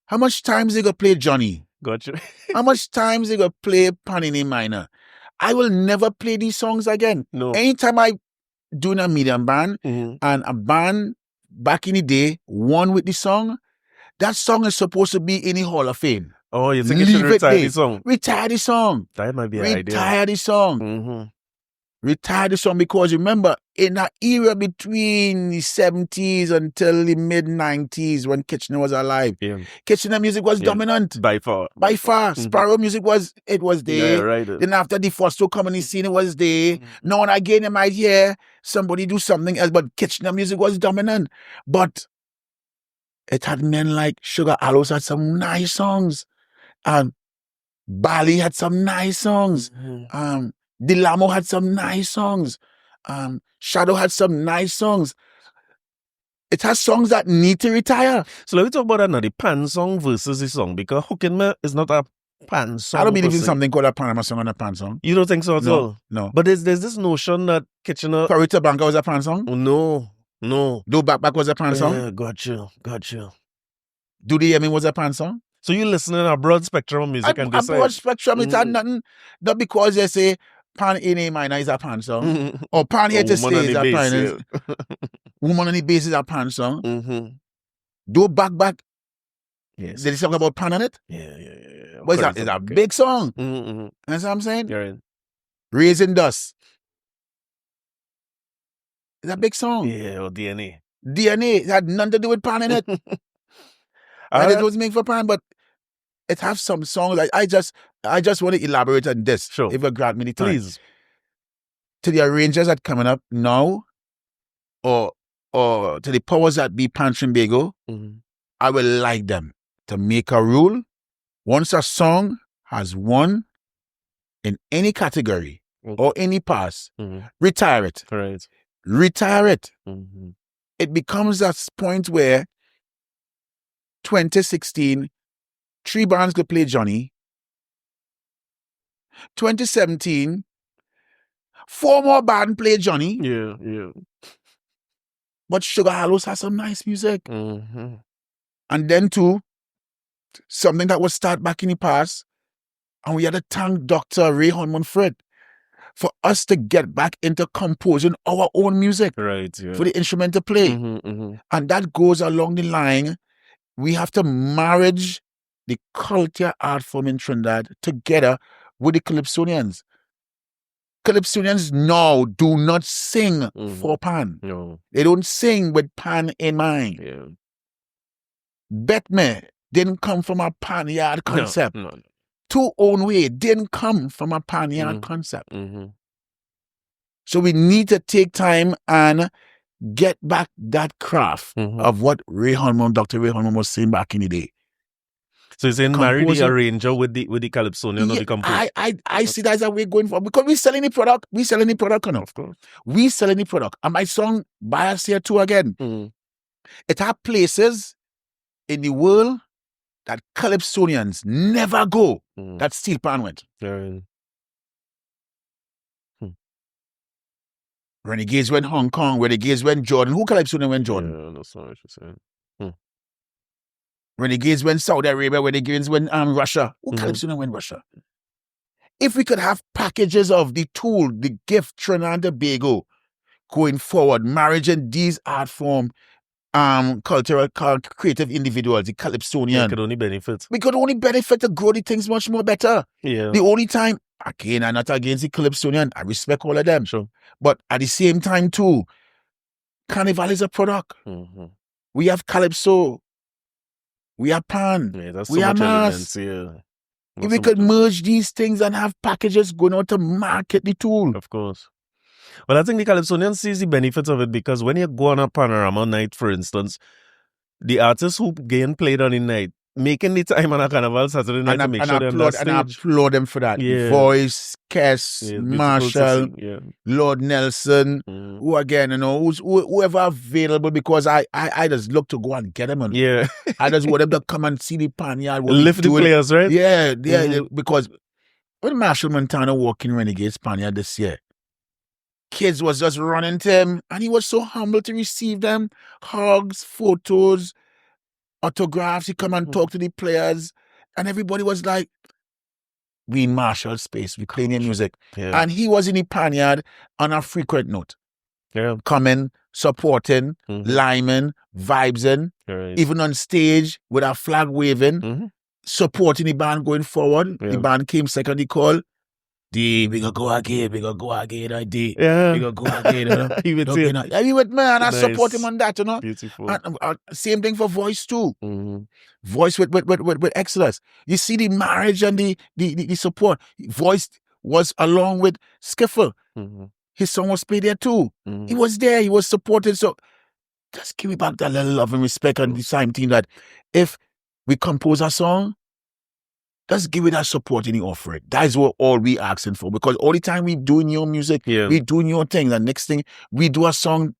How much times they going to play Johnny? Got you. How much times they going to play Panini Minor? I will never play these songs again. No. Anytime I do a medium band and a band back in the day won with the song, that song is supposed to be in the Hall of Fame. Oh, you think you should retire the song? Retire the song. That might be an idea. Retire the song. Retire the song, because remember, in that era between the 70s until the mid-90s, when Kitchener was alive, Kitchener music was dominant. By far. By far. Sparrow music was there. Yeah, right. Then after the Foster coming in the scene, it was there. Now and again, you might hear somebody do something else, but Kitchener music was dominant. But it had men like Sugar Aloes had some nice songs. Bali had some nice songs. Dilamo had some nice songs. Shadow had some nice songs. It has songs that need to retire. So let me talk about that now, the pan song versus the song, because Hookin' Me is not a pan song. I don't believe in something called a Panama song and a pan song. You don't think so at all? No. But there's this notion that Kitchener... Corie Sheppard was a pan song? No. Do Back was a pan song? Yeah, got you. Do the Yemen was a pan song? So you listen to a broad spectrum of music and decide. A broad spectrum, it had nothing. Not because they say Pan in A minor is a pan song. Or Pan Here to Stay is a pan. Woman on the Bass is a pan song. Do Back. Yes. Did they talk about pan on it? Yeah. But it's a big song. That's what I'm saying? You're right. Raising Dust. It's a big song. Yeah, or DNA. DNA. It had nothing to do with pan in it. It was made for pan, but it has some songs. Like I just want to elaborate on this. Sure. If you grant me the time. Please. To the arrangers that coming up now, or to the powers that be Pan Trinidad, I would like them to make a rule. Once a song has won in any category or any pass, retire it. Right. Retire it. It becomes that point where 2016, 3 bands could play Johnny. 2017, 4 more bands play Johnny. Yeah. But Sugar Aloes has some nice music. Mm-hmm. And then too, something that was started back in the past, and we had to thank Dr. Ray Hormon-Fred for us to get back into composing our own music. Right, yeah. For the instrument to play. And that goes along the line. We have to marriage the culture art form in Trinidad together with the Calypsonians. Calypsonians now do not sing for Pan. No. They don't sing with Pan in mind. Yeah. Bet me didn't come from a Panyard concept. No. Two Own Way didn't come from a Panyard concept. Mm-hmm. So we need to take time and get back that craft of what Dr. Ray Holman was saying back in the day. So you're saying marry the arranger with the Calypsonian or the composer? I see that as a way going for, because we selling the product. We selling the product enough. Of course. We selling the product. And my song Bias here too again. It have places in the world that Calypsonians never go. That Steelpan went. Renegades went Hong Kong. Renegades went Jordan. Who Calypsonian went Jordan? Yeah, that's not what you're saying. Renegades went Saudi Arabia. Renegades went Russia. Who Calypsonian went Russia? If we could have packages of the tool, the gift, Trinidad and Tobago, going forward, marriaging these art form, cultural, creative individuals, the Calypsonian. We could only benefit. We could only benefit to grow the things much more better. Yeah. The only time, again, I'm not against the Calypsonian. I respect all of them. Sure. But at the same time, too, Carnival is a product. We have Calypso. We have Pan. Yeah, that's we so have much Mass. elements, yeah. If we could merge these things and have packages going out to market the tool. Of course. Well, I think the Calypsonian sees the benefits of it, because when you go on a Panorama night, for instance, the artists who gain played on the night, making the time on a Carnival Saturday night to make sure they're on that stage. And I applaud them for that. Yeah. Voice, Kess, Marshall, Lord Nelson, who again, whoever available, because I just look to go and get them. Yeah. I just want them to come and see the Panyard. Lift the players, right? Yeah, because when Marshall Montana walked in Renegades Panyard this year, kids was just running to him, and he was so humble to receive them. Hugs, photos, autographs. He come and talk to the players, and everybody was like, we in Marshall's space, we playing your music. Yeah. And he was in the Panyard on a frequent note. Yeah. Coming, supporting, liming, vibesing, even on stage with a flag waving, supporting the band going forward. The band came second, he called. We gonna go again, I did. Yeah. We gonna go again, He with you. He with me, and I Nice. support him on that, Beautiful. And, same thing for Voice too. Voice with excellence. You see the marriage and the support. Voice was along with Skiffle. His song was played there too. He was there, he was supported. So just give me back that little love and respect and the same thing that if we compose a song, just give it that support in the offering. That is what all we asking for. Because all the time we doing your music, we doing your thing. The next thing, we do a song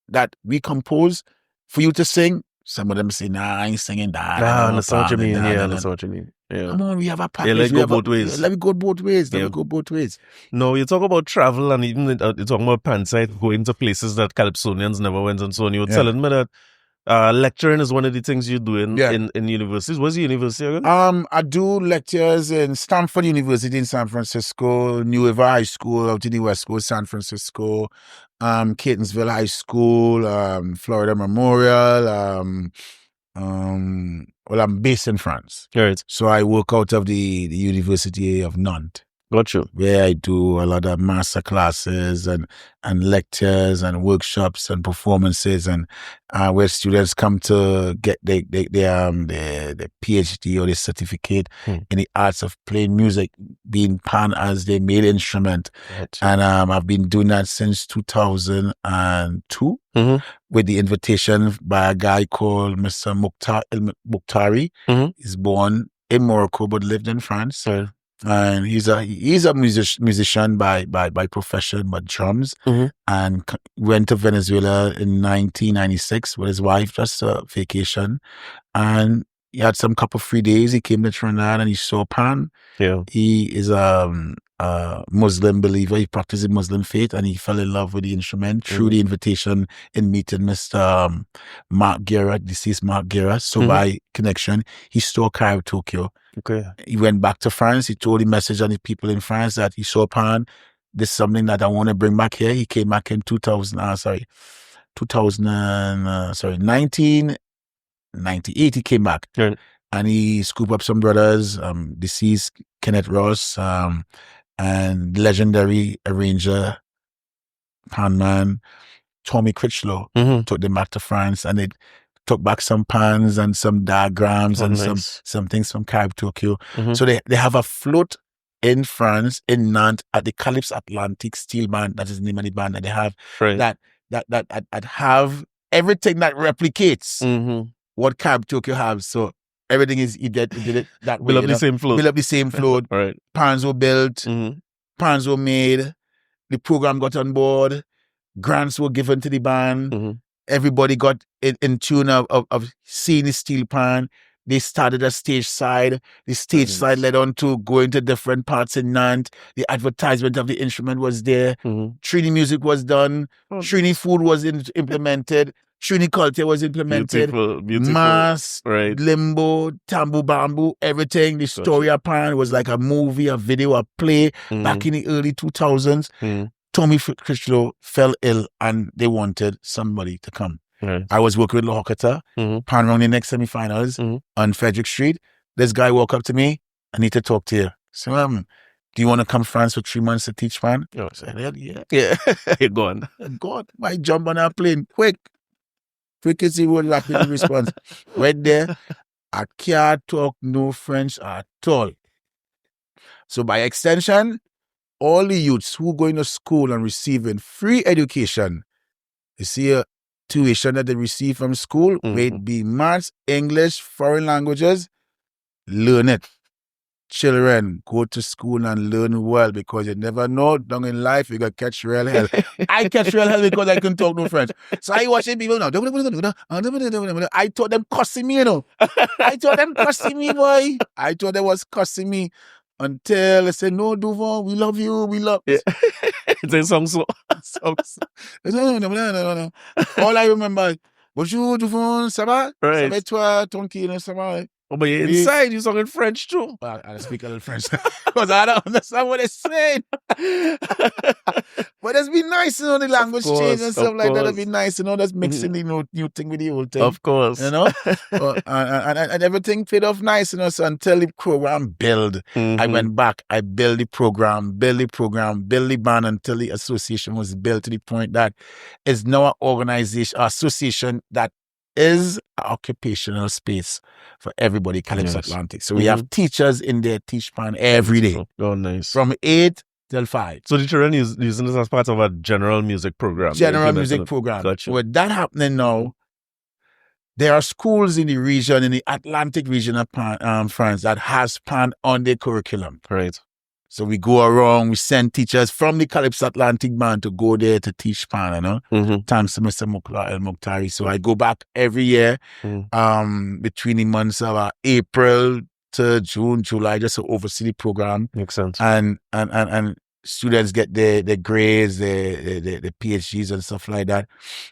that we compose for you to sing. Some of them say, nah, I ain't singing that. That's what you mean. That's what you mean. Yeah. Come on, we have a package. Yeah, let go both ways. Let me go both ways. Let me go both ways. No, you talk about travel, and even you're talking about Panside, going to places that Calypsonians never went and so on. You were telling me that lecturing is one of the things you do in universities. What's the university again? I do lectures in Stanford University in San Francisco, New River High School out in the West Coast, San Francisco, Catonsville High School, Florida Memorial. Well, I'm based in France. Right. So I work out of the University of Nantes. Got you. Where I do a lot of master classes and lectures and workshops and performances, and where students come to get their PhD or their certificate in the arts of playing music, being Pan as their main instrument. And I've been doing that since 2002 with the invitation by a guy called Mr. Mukhtari. He's born in Morocco but lived in France. Right. And he's a musician by profession, but drums, and went to Venezuela in 1996 with his wife, just a vacation. And he had some couple of free days. He came to Trinidad and he saw Pan. Yeah. He is a Muslim believer. He practices Muslim faith, and he fell in love with the instrument through the invitation in meeting Mr. Mark Guerra, deceased Mark Guerra. So by connection, he saw Cairo, Tokyo. Okay. He went back to France. He told the message on the people in France that he saw Pan. This is something that I want to bring back here. He came back in 1998. He came back. Right. And he scooped up some brothers, deceased Kenneth Ross, and legendary arranger, panman, Tommy Critchlow, took them back to France, and they took back some pans and some diagrams and some things from Carib Tokyo. So they have a float in France, in Nantes, at the Calypso Atlantic Steel Band. That is the name of the band that they have. Right. That have everything that replicates what Carib Tokyo has. So everything is he did it that way. Build up the same float. Build up the same float. Right. Pans were built. Pans were made. The program got on board. Grants were given to the band. Everybody got in tune of seeing the steel pan. They started a stage side. The stage side led on to going to different parts in Nantes. The advertisement of the instrument was there. Trini music was done. Trini food was implemented. Trini culture was implemented. Beautiful. Mass, right. limbo, tambu bamboo, everything. The story of pan was like a movie, a video, a play back in the early 2000s. Tommy Critchlow fell ill and they wanted somebody to come. Right. I was working with Lohokata, pan around the next semifinals on Frederick Street. This guy walked up to me, I need to talk to you. So, do you want to come to France for 3 months to teach pan? I said, yeah. You're gone. God, I jump on a plane, quick. Quick as he would rapid response. Right there, I can't talk no French at all. So by extension, all the youths who going to school and receiving free education, you see a tuition that they receive from school, may it be maths, English, foreign languages, learn it. Children, go to school and learn well, because you never know, down in life, you got to catch real hell. I catch real hell because I couldn't talk no French. So I watching people now. I thought them cussing me, I thought them cussing me, boy. I thought they was cussing me. Until I said, no, Duvon, we love you, we love you. It's a song so. No. All I remember, bonjour, Duvon, ça va? Right. Ça va toi, tranquille, ça va? Oh, but you're inside, you're talking French too. Well, I speak a little French because I don't understand what they're saying. But it's been nice, the language change and stuff like that. It'd be nice, just mixing the new thing with the old thing. Of course. And everything played off nice, so until the program build, I went back, I built the program, build the band until the association was built to the point that it's now an organization, association that is an occupational space for everybody, Calypso Atlantic. So we have teachers in there teach pan every day. Oh, nice. From 8 till 5. So the children is using this as part of a general music program. General music program. Gotcha. With that happening now, there are schools in the region, in the Atlantic region of France, that has pan on their curriculum. Right. So we go around, we send teachers from the Calypso Atlantic band to go there to teach pan, Thanks to Mr. Mukla El Mukhtari. So I go back every year between the months of April to June, July, just to oversee the program. Makes sense. And students get their grades, their PhDs and stuff like that.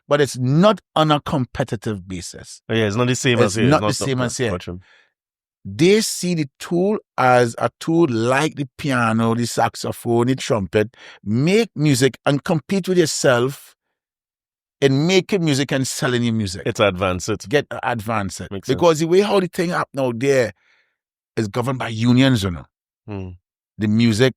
But it's not on a competitive basis. Oh, yeah, it's not the same as here. It's not the same as here. They see the tool as a tool like the piano, the saxophone, the trumpet. Make music and compete with yourself in making music and selling your music. It's advance it. Advance it. Makes because sense. the way how the thing up now there is governed by unions, The music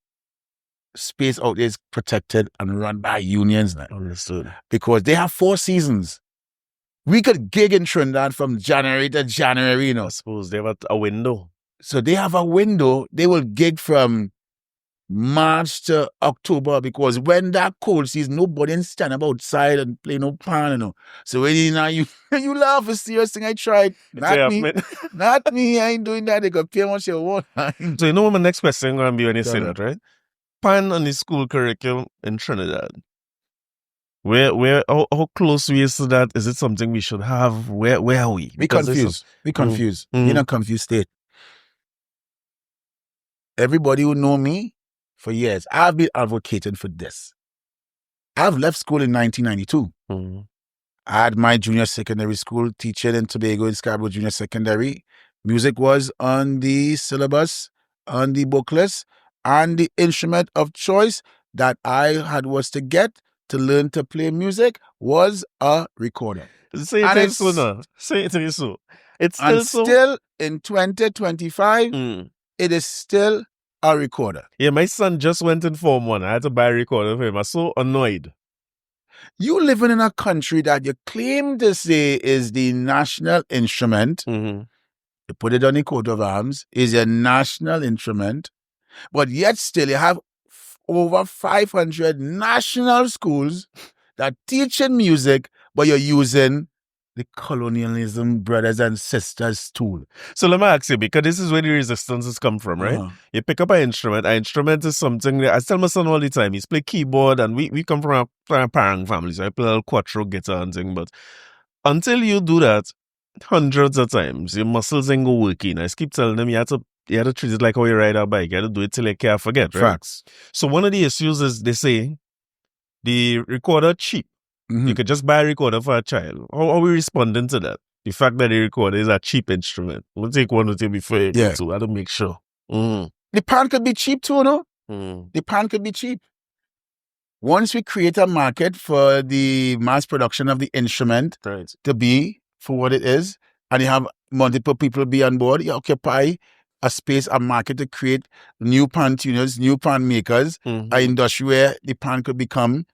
space out there is protected and run by unions now. Understood. Because they have 4 seasons. We could gig in Trinidad from January to January, I suppose they have a window. So they have a window. They will gig from March to October, because when that cold season, nobody can stand up outside and play no pan, So when you laugh, a serious thing I tried. Not me. I ain't doing that. They got pay much you want. So what my next question going to be when you say that, right? Pan on the school curriculum in Trinidad. How close we is to that? Is it something we should have? Where are we? We confused. We're in a confused state. Everybody who know me for years, I've been advocating for this. I've left school in 1992. I had my junior secondary school teaching in Tobago in Scarborough Junior Secondary. Music was on the syllabus, on the booklets, and the instrument of choice that I had was to get to learn to play music was a recorder. Say it is so now. Say it is so. It's still so. Still in 2025, it is still a recorder. Yeah, my son just went in Form 1. I had to buy a recorder for him. I was so annoyed. You living in a country that you claim to say is the national instrument. Mm-hmm. You put it on the coat of arms, is a national instrument, but yet still you have over 500 national schools that teaching music, but you're using the colonialism brothers and sisters tool. So let me ask you, because this is where the resistances come from, right? You pick up an instrument. An instrument is something that I tell my son all the time. He's play keyboard, and we come from a parang family, so I play a little quattro guitar and thing. But until you do that hundreds of times, your muscles ain't go working. I just keep telling them you have to treat it like how you ride a bike. You have to do it till you can't forget, right? Facts. So one of the issues is they say the recorder cheap. Mm-hmm. You could just buy a recorder for a child. How are we responding to that? The fact that the recorder is a cheap instrument. We'll take one with you before you go to. I have to make sure. The pan could be cheap too, no? The pan could be cheap. Once we create a market for the mass production of the instrument to be for what it is, and you have multiple people be on board, you occupy a space, a market to create new pan tuners, new pan makers, an industry where the pan could become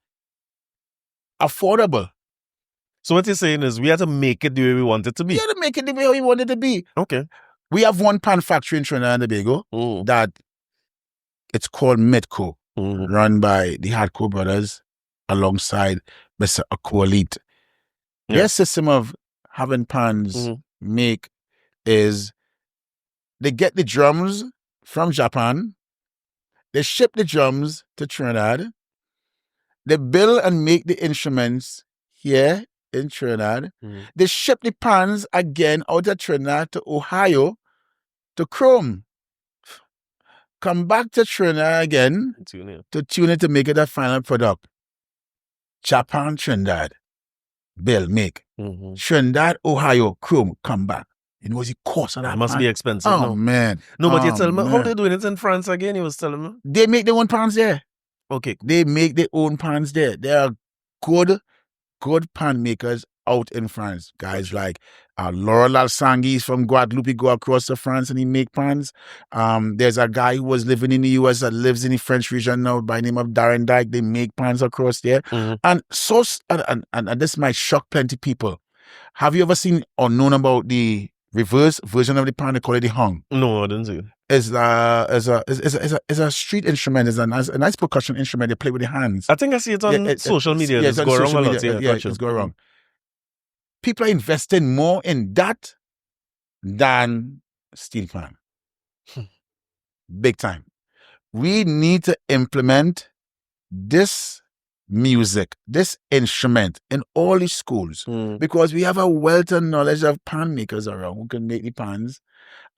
affordable. So what you're saying is we have to make it the way we want it to be. We have to make it the way we want it to be. Okay. We have one pan factory in Trinidad and Tobago that it's called Midco, run by the Hardcore brothers alongside Mr. Aqualit. Their system of having pans make is they get the drums from Japan, they ship the drums to Trinidad, they build and make the instruments here in Trinidad. They ship the pans again out of Trinidad to Ohio to chrome. Come back to Trinidad again to tune it to make it a final product. Japan, Trinidad, build, make. Trinidad, Ohio, chrome, come back. You know what's the cost of that? It must be expensive. Oh, man. No, but you tell me, how they doing it in France again? He was telling me. They make their own pans there. Okay. They make their own pans there. There are good pan makers out in France. Guys like Laurel Alsangis from Guadeloupe go across to France and he make pans. There's a guy who was living in the US that lives in the French region now by the name of Darren Dyke. They make pans across there. And this might shock plenty people. Have you ever seen or known about the reverse version of the pan? They call it the hung. No, I didn't see it. It's a street instrument. It's a nice percussion instrument. They play with their hands. I think I see it on social media. It's going wrong a lot. It's going wrong. People are investing more in that than Steelpan. Big time. We need to implement this music, this instrument in all the schools because we have a wealth of knowledge of pan makers around who can make the pans.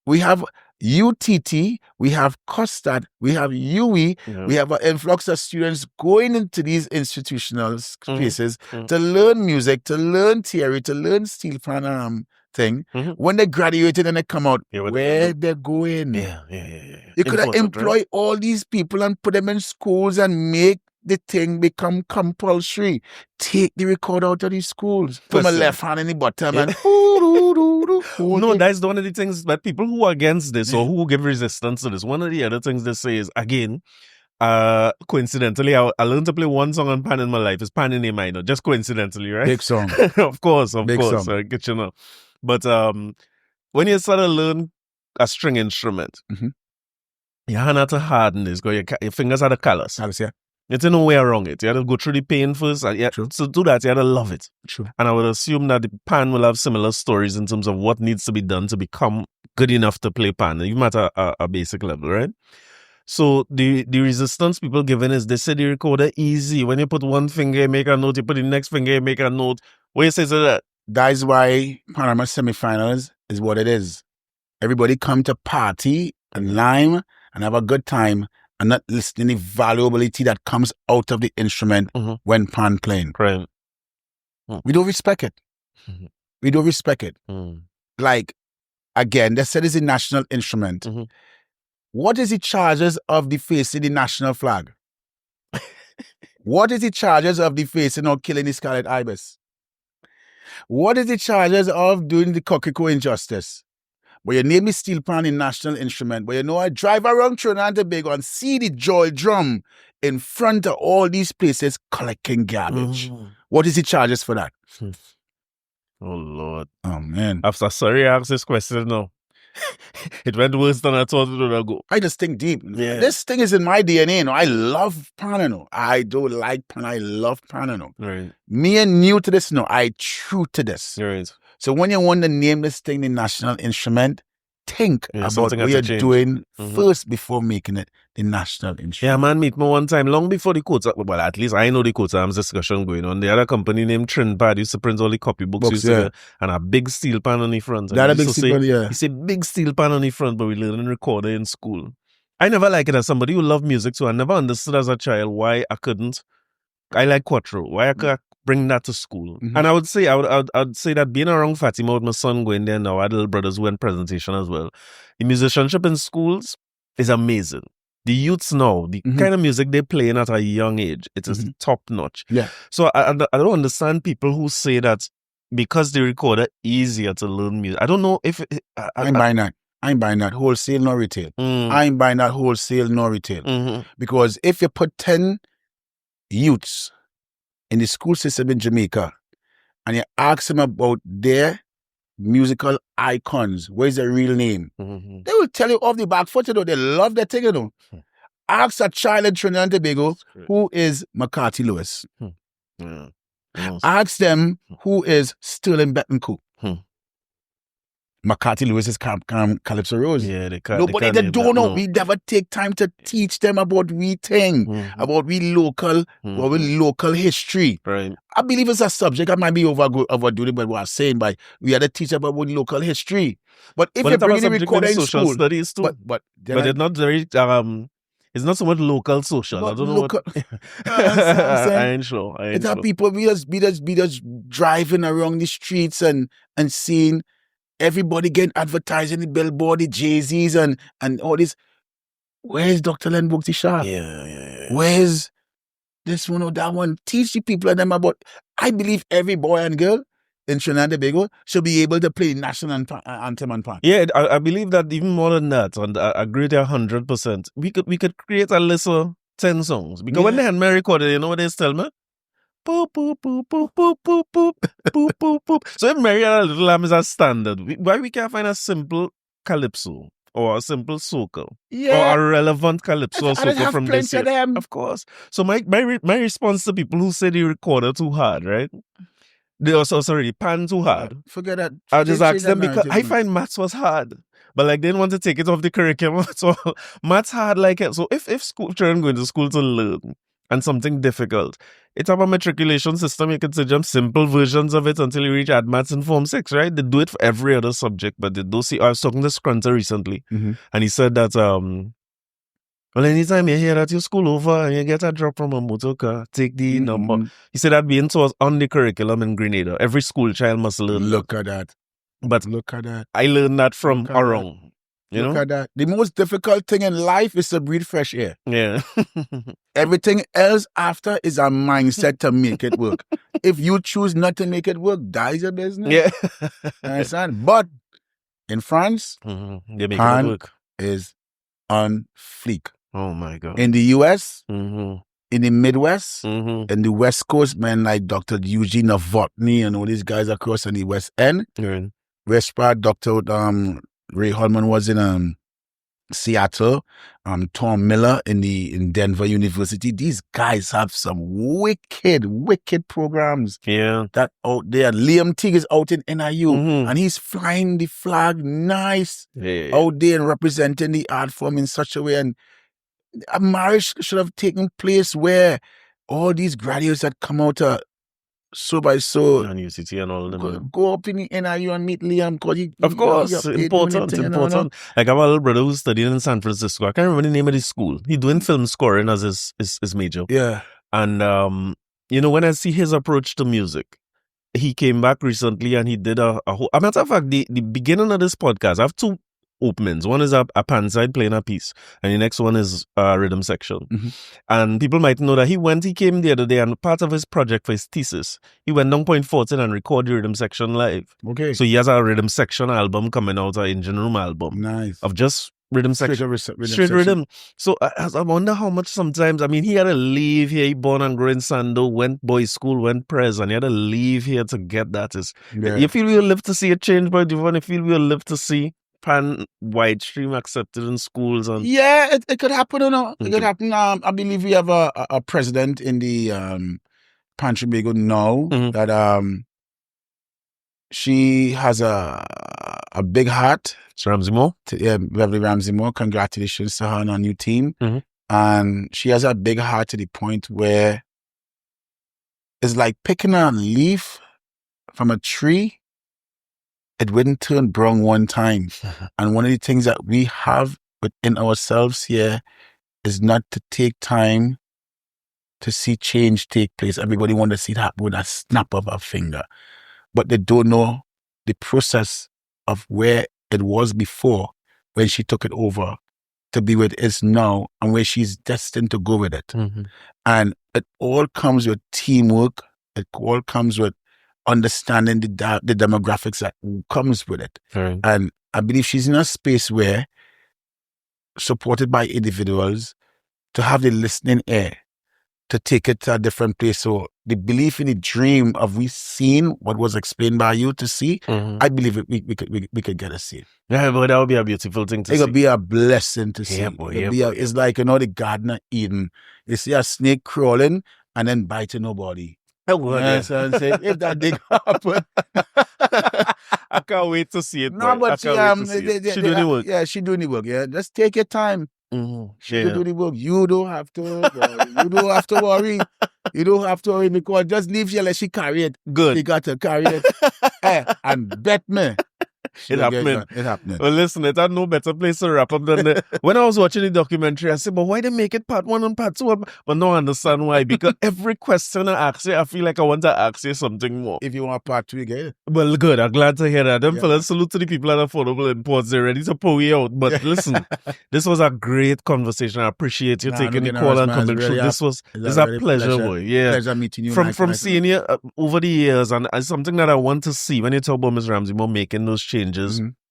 We have UTT, we have COSTAT, we have UE, we have an influx of students going into these institutional spaces to learn music, to learn theory, to learn steel pan thing. When they graduated and they come out, where they're going. You could have employed all these people and put them in schools and make the thing become compulsory. Take the record out of these schools. Put my left hand in the bottom and no, that's one of the things that people who are against this or who give resistance to this, one of the other things they say is, again, coincidentally, I learned to play one song on pan in my life. It's Pan in A minor, just coincidentally, right? Big song. of course. Big song. I get you know. But when you start to learn a string instrument, your hand had to harden this, because your fingers had to callous. There's no way around it. You had to go through the pain first. And to do that, you had to love it. True. And I would assume that the pan will have similar stories in terms of what needs to be done to become good enough to play pan, even at a basic level, right? So the resistance people given is they say the recorder easy. When you put one finger, you make a note. You put the next finger, you make a note. What you say to that? That's why Panorama semifinals is what it is. Everybody come to party and lime and have a good time, and not listening to the valuability that comes out of the instrument when pan playing. Right. We don't respect it. We don't respect it. Like, again, they said it's a national instrument. What is the charges of the facing the national flag? What is the charges of the facing or killing the Scarlet Ibis? What is the charges of doing the Coqueco injustice? But you name me Steelpan in national instrument. But I drive around Trinidad and Tobago and see the joy drum in front of all these places collecting garbage. What is the charges for that? Oh, Lord. Oh, man. I'm so sorry I asked this question now. It went worse than I thought it would go. I just think deep. Yeah. This thing is in my DNA. I love Pan. I do like Pan. I love Pan. Right. Me and new to this, I true to this. Right. So when you want to name this thing the national instrument, think about what you're doing first before making it the national instrument. Yeah, man, meet me one time, long before the quota, well, at least I know the quota discussion going on. The other company named Trinidad used to print all the copybooks, and a big steel pan on the front. That a big steel pan, yeah. He said big steel pan on the front, but we learned recorder in school. I never liked it as somebody who loved music, so I never understood as a child why I couldn't. I like quattro. Why I could bring that to school. And I would say that being around Fatima with my son going there now, I had little brothers who went presentation as well. The musicianship in schools is amazing. The youths now, the kind of music they're playing at a young age, it is top notch. Yeah. So I don't understand people who say that because they record it easier to learn music. I don't know if I'm buying that. I'm buying that wholesale nor retail. I'm buying that wholesale nor retail. Because if you put 10 youths in the school system in Jamaica and you ask them about their musical icons, where's their real name? They will tell you off the back foot, they love that thing, Ask a child in Trinidad and Tobago who is McCarthy Lewis. Ask them who is Sterling Bettencourt. McCarthy Lewis is Calypso Rose. Yeah, they don't know. We never take time to teach them about we thing, about we local history. Right. I believe it's a subject I might be overdoing it, but what I'm saying, but we had to teach about local history. But if you're bringing a recorder in social school, studies too, but it's not very it's not so much local social. I don't know what I ain't sure. It's how people be just driving around the streets and seeing everybody getting advertised in the billboard, the Jay-Z's and all this. Where's Dr. Len Bookty Sharp? Yeah. Where's this one or that one? Teach the people and them about. I believe every boy and girl in Trinidad and Tobago should be able to play national anthem and pan. Yeah, I believe that even more than that, and I agree there 100%. We could create a list of 10 songs. Because when they had me recorded, you know what they tell me? Boop, boop, boop, boop, boop, boop, boop, boop, boop, boop. So if Mary and a Little Lamb is a standard, why we can't find a simple calypso or a simple soca or a relevant calypso or soca from this year? Of course. So my response to people who say they recorder too hard, right? They also pan too hard. Forget that. I just ask them because I find maths was hard. But like they didn't want to take it off the curriculum. So maths hard like it. So if school children going to school to learn and something difficult, it's a matriculation system. You can suggest simple versions of it until you reach maths in Form 6, right? They do it for every other subject, but they don't see. I was talking to Scrunter recently, and he said that well, anytime you hear that your school over and you get a drop from a motor car, take the number. He said that being taught on the curriculum in Grenada. Every school child must learn. Look at that. But look at that. I learned that from around. Look at that. The most difficult thing in life is to breathe fresh air. Yeah. Everything else after is a mindset to make it work. If you choose not to make it work, that is your business. Yeah. Understand? But in France, they make it work. Is on fleek. Oh my God. In the US, in the Midwest, in the West Coast, men like Dr. Eugene Novotny and all these guys across on the West End. West part, Dr. Ray Holman was in Seattle. Tom Miller in Denver University. These guys have some wicked programs. Yeah. That out there. Liam Teague is out in NIU and he's flying the flag nice out there and representing the art form in such a way. And a marriage should have taken place where all these graduates that come out so by so and UCT and all of them go up in the NIU and meet Liam. Of course, important. Like I have a little brother who's studying in San Francisco. I can't remember the name of the school. He's doing film scoring as his major. Yeah. And when I see his approach to music, he came back recently and he did a whole. As a matter of fact, the beginning of this podcast, I have two openings. One is a pan side playing a piece, and the next one is a rhythm section. Mm-hmm. And people might know that he came the other day, and part of his project for his thesis, he went down Point Fortin and recorded the rhythm section live. Okay. So he has a rhythm section album coming out, an engine room album. Nice. Of just rhythm section. Straight rhythm. So I wonder how much sometimes, I mean, he had to leave here. He born and grew in Sando, went boys school, went press, and he had to leave here to get that. You feel we'll live to see a change, by Duvon? You feel we'll live to see pan wide stream accepted in schools? And yeah, it could happen, you know. It could happen. I believe we have a president in the Pan Tobago now that she has a big heart. It's Ramsey Moore? Beverly Ramsey Moore. Congratulations to her on her new team. And she has a big heart to the point where it's like picking a leaf from a tree. It wouldn't turn brown one time. And one of the things that we have within ourselves here is not to take time to see change take place. Everybody wants to see that with a snap of a finger. But they don't know the process of where it was before when she took it over to be where it is now and where she's destined to go with it. And it all comes with teamwork. It all comes with understanding the demographics that comes with it. Right. And I believe she's in a space where, supported by individuals, to have the listening ear, to take it to a different place. So the belief in the dream of we seeing what was explained by you to see, I believe we could get to see it. Yeah, but that would be a beautiful thing to see. It could be a blessing to see. It's like, you know, the Garden of Eden. You see a snake crawling and then biting nobody. Yes, and say, if that did happen. I can't wait to see it. No, but she doing the work. Yeah, she doing the work. Yeah, just take your time. She do the work. You don't have to worry. You don't have to worry. You don't have to worry because just leave here, let she carry it. Good. She got to carry it. And bet me. It happening. It happening. Well, listen, it had no better place to wrap up than when I was watching the documentary, I said, but why they make it part 1 and part 2? But no, I understand why. Because every question I ask you, I feel like I want to ask you something more. If you want part 2, you get it. Well, good. I'm glad to hear that. Them fellas, salute to the people at Affordable Imports. They're ready to pull you out. But listen, this was a great conversation. I appreciate you taking the call and coming through. This is a pleasure, boy. Yeah. Pleasure meeting you. From seeing you over the years, and something that I want to see when you talk about Ms. Ramsey Moore making those changes,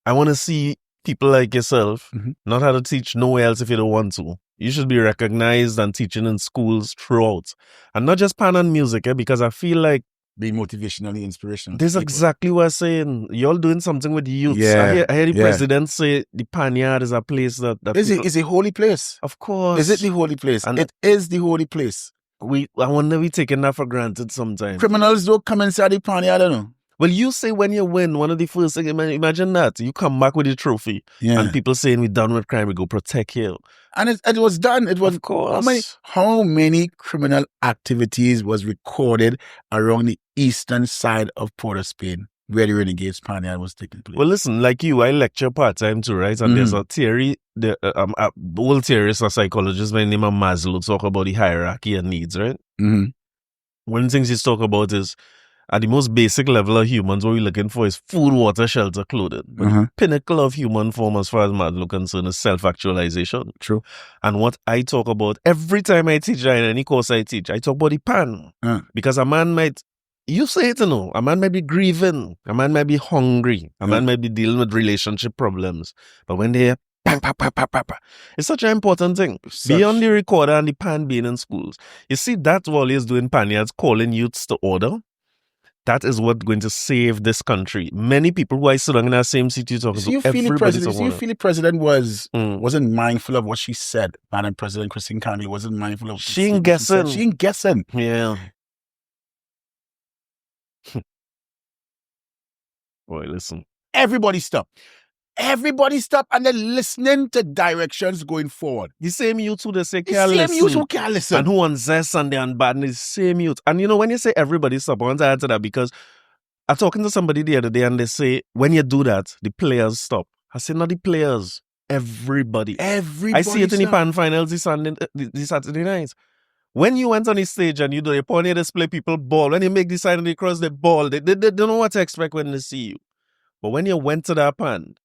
I want to see people like yourself not how to teach nowhere else if you don't want to. You should be recognized and teaching in schools throughout. And not just pan and music, because I feel like being motivationally inspirational. This is exactly what I'm saying. You're doing something with the youth. Yeah. I hear the president say the Panyard is a place that is a holy place. Of course. Is it the holy place? And it is the holy place. I wonder we taking that for granted sometimes. Criminals don't come inside the Panyard, I don't know. Well, you say when you win, one of the first things, imagine that. You come back with your trophy. Yeah. And people saying we're done with crime, we go protect you. And it was done. It was, of course. How many criminal activities was recorded around the eastern side of Port of Spain where the Renegades Panyard was taking place? Well, listen, like you, I lecture part-time too, right? And there's a theory, a old theorist, a psychologist by the name of Maslow, talk about the hierarchy of needs, right? One of the things he's talk about is at the most basic level of humans, what we're looking for is food, water, shelter, clothing. But the pinnacle of human form, as far as Maslow concerned, is self-actualization. True. And what I talk about every time I teach, in any course I teach, I talk about the pan. Because a man might, you say it, a man might be grieving, a man might be hungry, a man might be dealing with relationship problems. But when they bang, bang, bang, bang, bang, bang, it's such an important thing. Beyond the recorder and the pan being in schools. You see, that's what he is doing, Panyards, calling youths to order. That is what's going to save this country. Many people who I sit down in that same seat you talking to, you feel the president wasn't mindful of what she said. Madam President Christine Kennedy wasn't mindful of what she ain't guessing. She ain't guessing. Yeah. Boy, listen. Everybody stop. Everybody stop and then listening to directions going forward. The same youth who they say can't listen. The same youth who can't listen. And who on zest and they unbad, the same youth. And when you say everybody stop, I want to answer that because I'm talking to somebody the other day and they say, when you do that, the players stop. I say, not the players, everybody. I see it in the pan finals this Saturday night. When you went on the stage and you do the pony display, people ball. When you make the sign and they cross the ball, they don't know what to expect when they see you. But when you went to that pan,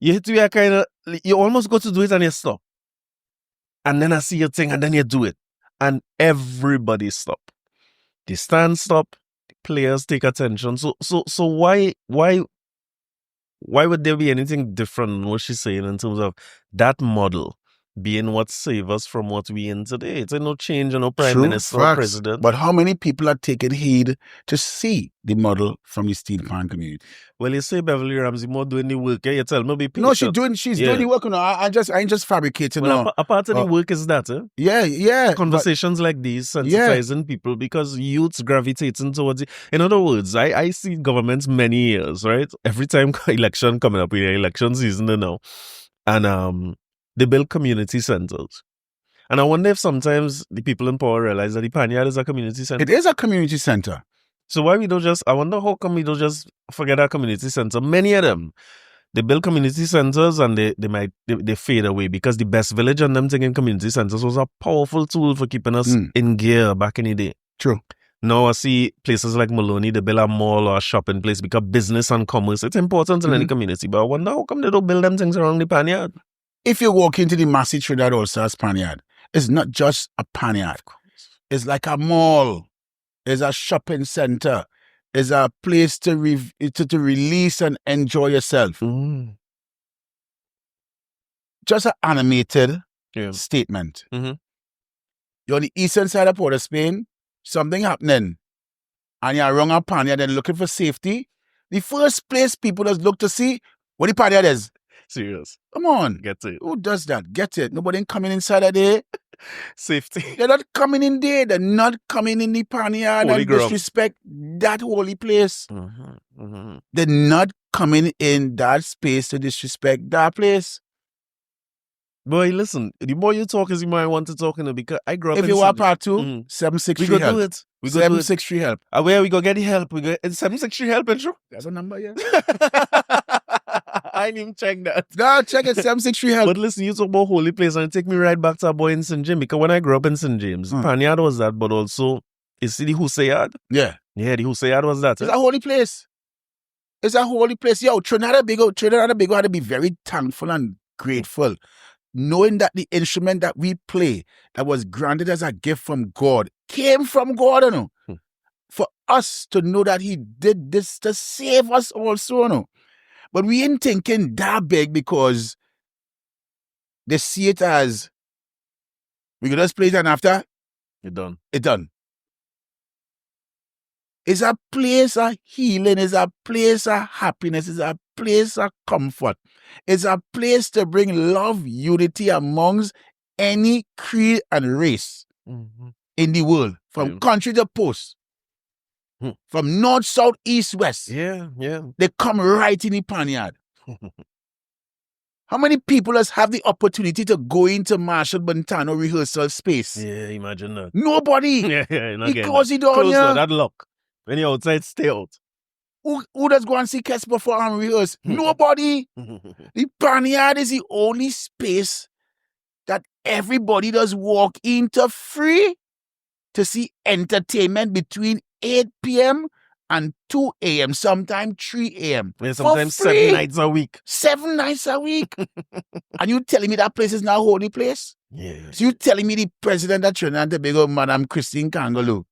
You hit you kind of, you almost go to do it and you stop. And then I see your thing and then you do it. And everybody stop. The stand stop, the players take attention. So why would there be anything different in what she's saying in terms of that model being what save us from what we in today? It's no change in no prime minister or president. But how many people are taking heed to see the model from the Steelpan community? Well, you say Beverly Ramsey more doing the work. You tell me be patient. No, she's doing the work. I ain't just fabricating. Well, a part of the work is that, Yeah. Conversations like these, sensitizing people, because youths gravitating towards it. In other words, I see governments many years, right? Every time election coming up, in election season now, and they build community centers. And I wonder if sometimes the people in power realize that the Panyard is a community center. It is a community center. So why we don't just, I wonder how come we don't just forget our community center. Many of them, they build community centers and they fade away, because the best village and them thinking community centers was a powerful tool for keeping us in gear back in the day. True. Now I see places like Maloney, they build a mall or a shopping place because business and commerce, it's important in any community. But I wonder how come they don't build them things around the Panyard. If you walk into the massive Trinidad All-Stars Panyard, it's not just a Panyard. It's like a mall. It's a shopping center. It's a place to release and enjoy yourself. Just an animated statement. Mm-hmm. You're on the eastern side of Port of Spain, something happening, and you're around a Panyard and looking for safety. The first place people just look to see what the Panyard is. Serious. Come on. Get it. Who does that? Get it. Nobody coming inside of there. Safety. They're not coming in there. They're not coming in the Panyard and disrespect that holy place. They're not coming in that space to disrespect that place. Boy, listen, the more you talk is the more I want to talk, because I grew up if in... you want part 2, 763 help. Do it. We go 763 help. Where we go get the help? We go 763 help, intro? That's a number, yeah. I didn't even check that. No, check it, 763 help. But listen, you talk about holy place and take me right back to a boy in St. James, because when I grew up in St. James, Panyard was that, but also, you see the Husayard? Yeah. Yeah, the Husayard was that. It's a holy place. It's a holy place. Yo, Trinidad and Tobago had to be very thankful and grateful, knowing that the instrument that we play, that was granted as a gift from God, came from God, you know. For us to know that he did this to save us also, you know. But we ain't thinking that big, because they see it as, we could just play it and after, It's done. It's done. It's a place of healing. It's a place of happiness. It's a place of comfort. It's a place to bring love, unity amongst any creed and race in the world, from country to post, from north, south, east, west. Yeah. They come right in the Panyard. How many people have the opportunity to go into Marshall Montano rehearsal space? Yeah, imagine that. Nobody. Because he don't close that lock. When you're outside, stay out. Who does go and see Kes perform and rehearse? Nobody. The Panyard is the only space that everybody does walk into free to see entertainment between 8 p.m. and 2 a.m., sometimes 3 a.m. Yeah, sometimes 7 nights a week. 7 nights a week. And you telling me that place is now a holy place? Yeah. So you telling me the president of Trinidad and Tobago, Madam Christine Kangaloo,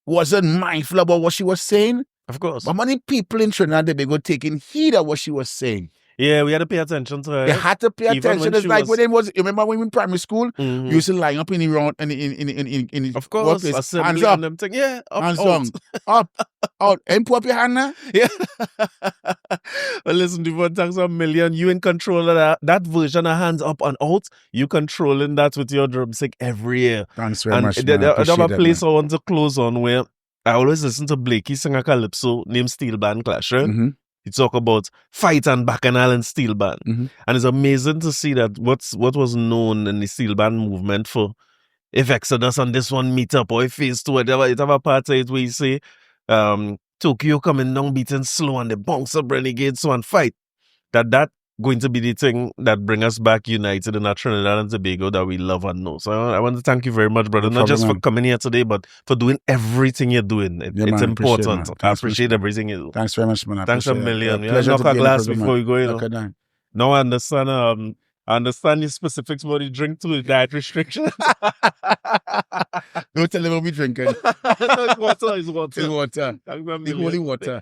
wasn't mindful about what she was saying? Of course. But many people in Trinidad and Tobago taking heed of what she was saying. Yeah, we had to pay attention to her. They had to pay attention. It's like when it was, you remember when we were in primary school, we used to line up in the round in of course, workplace. Hands up. And them yeah, up, hands up, out. And put up your hand now. Yeah. Well, listen, Duvon, thanks a million. You in control of that version of hands up and out. You controlling that with your drumstick every year. Thanks very much, man. I have a place man. I want to close on where I always listen to Blakey sing a calypso named Steelpan Clash, right? You talk about fight and bacchanal and Steelpan. And it's amazing to see that what was known in the Steelpan movement for, if Exodus and this one meet up, or if Phase 2, whatever, it have a part of it where you say, Tokyo coming down beating slow and the bounce up Renegades so and fight. That going to be the thing that bring us back united in our Trinidad and Tobago that we love and know. So I want to thank you very much, brother. Not just for coming here today, but for doing everything you're doing. It's important. I appreciate everything you do. Thanks very much, man. Thanks a million. Knock a glass before we go, you know. No, I understand. I understand the specifics about the drink too, the diet restrictions. Don't tell them what we drinking. No, it's water. It's water. It's water. I'm gonna The holy water.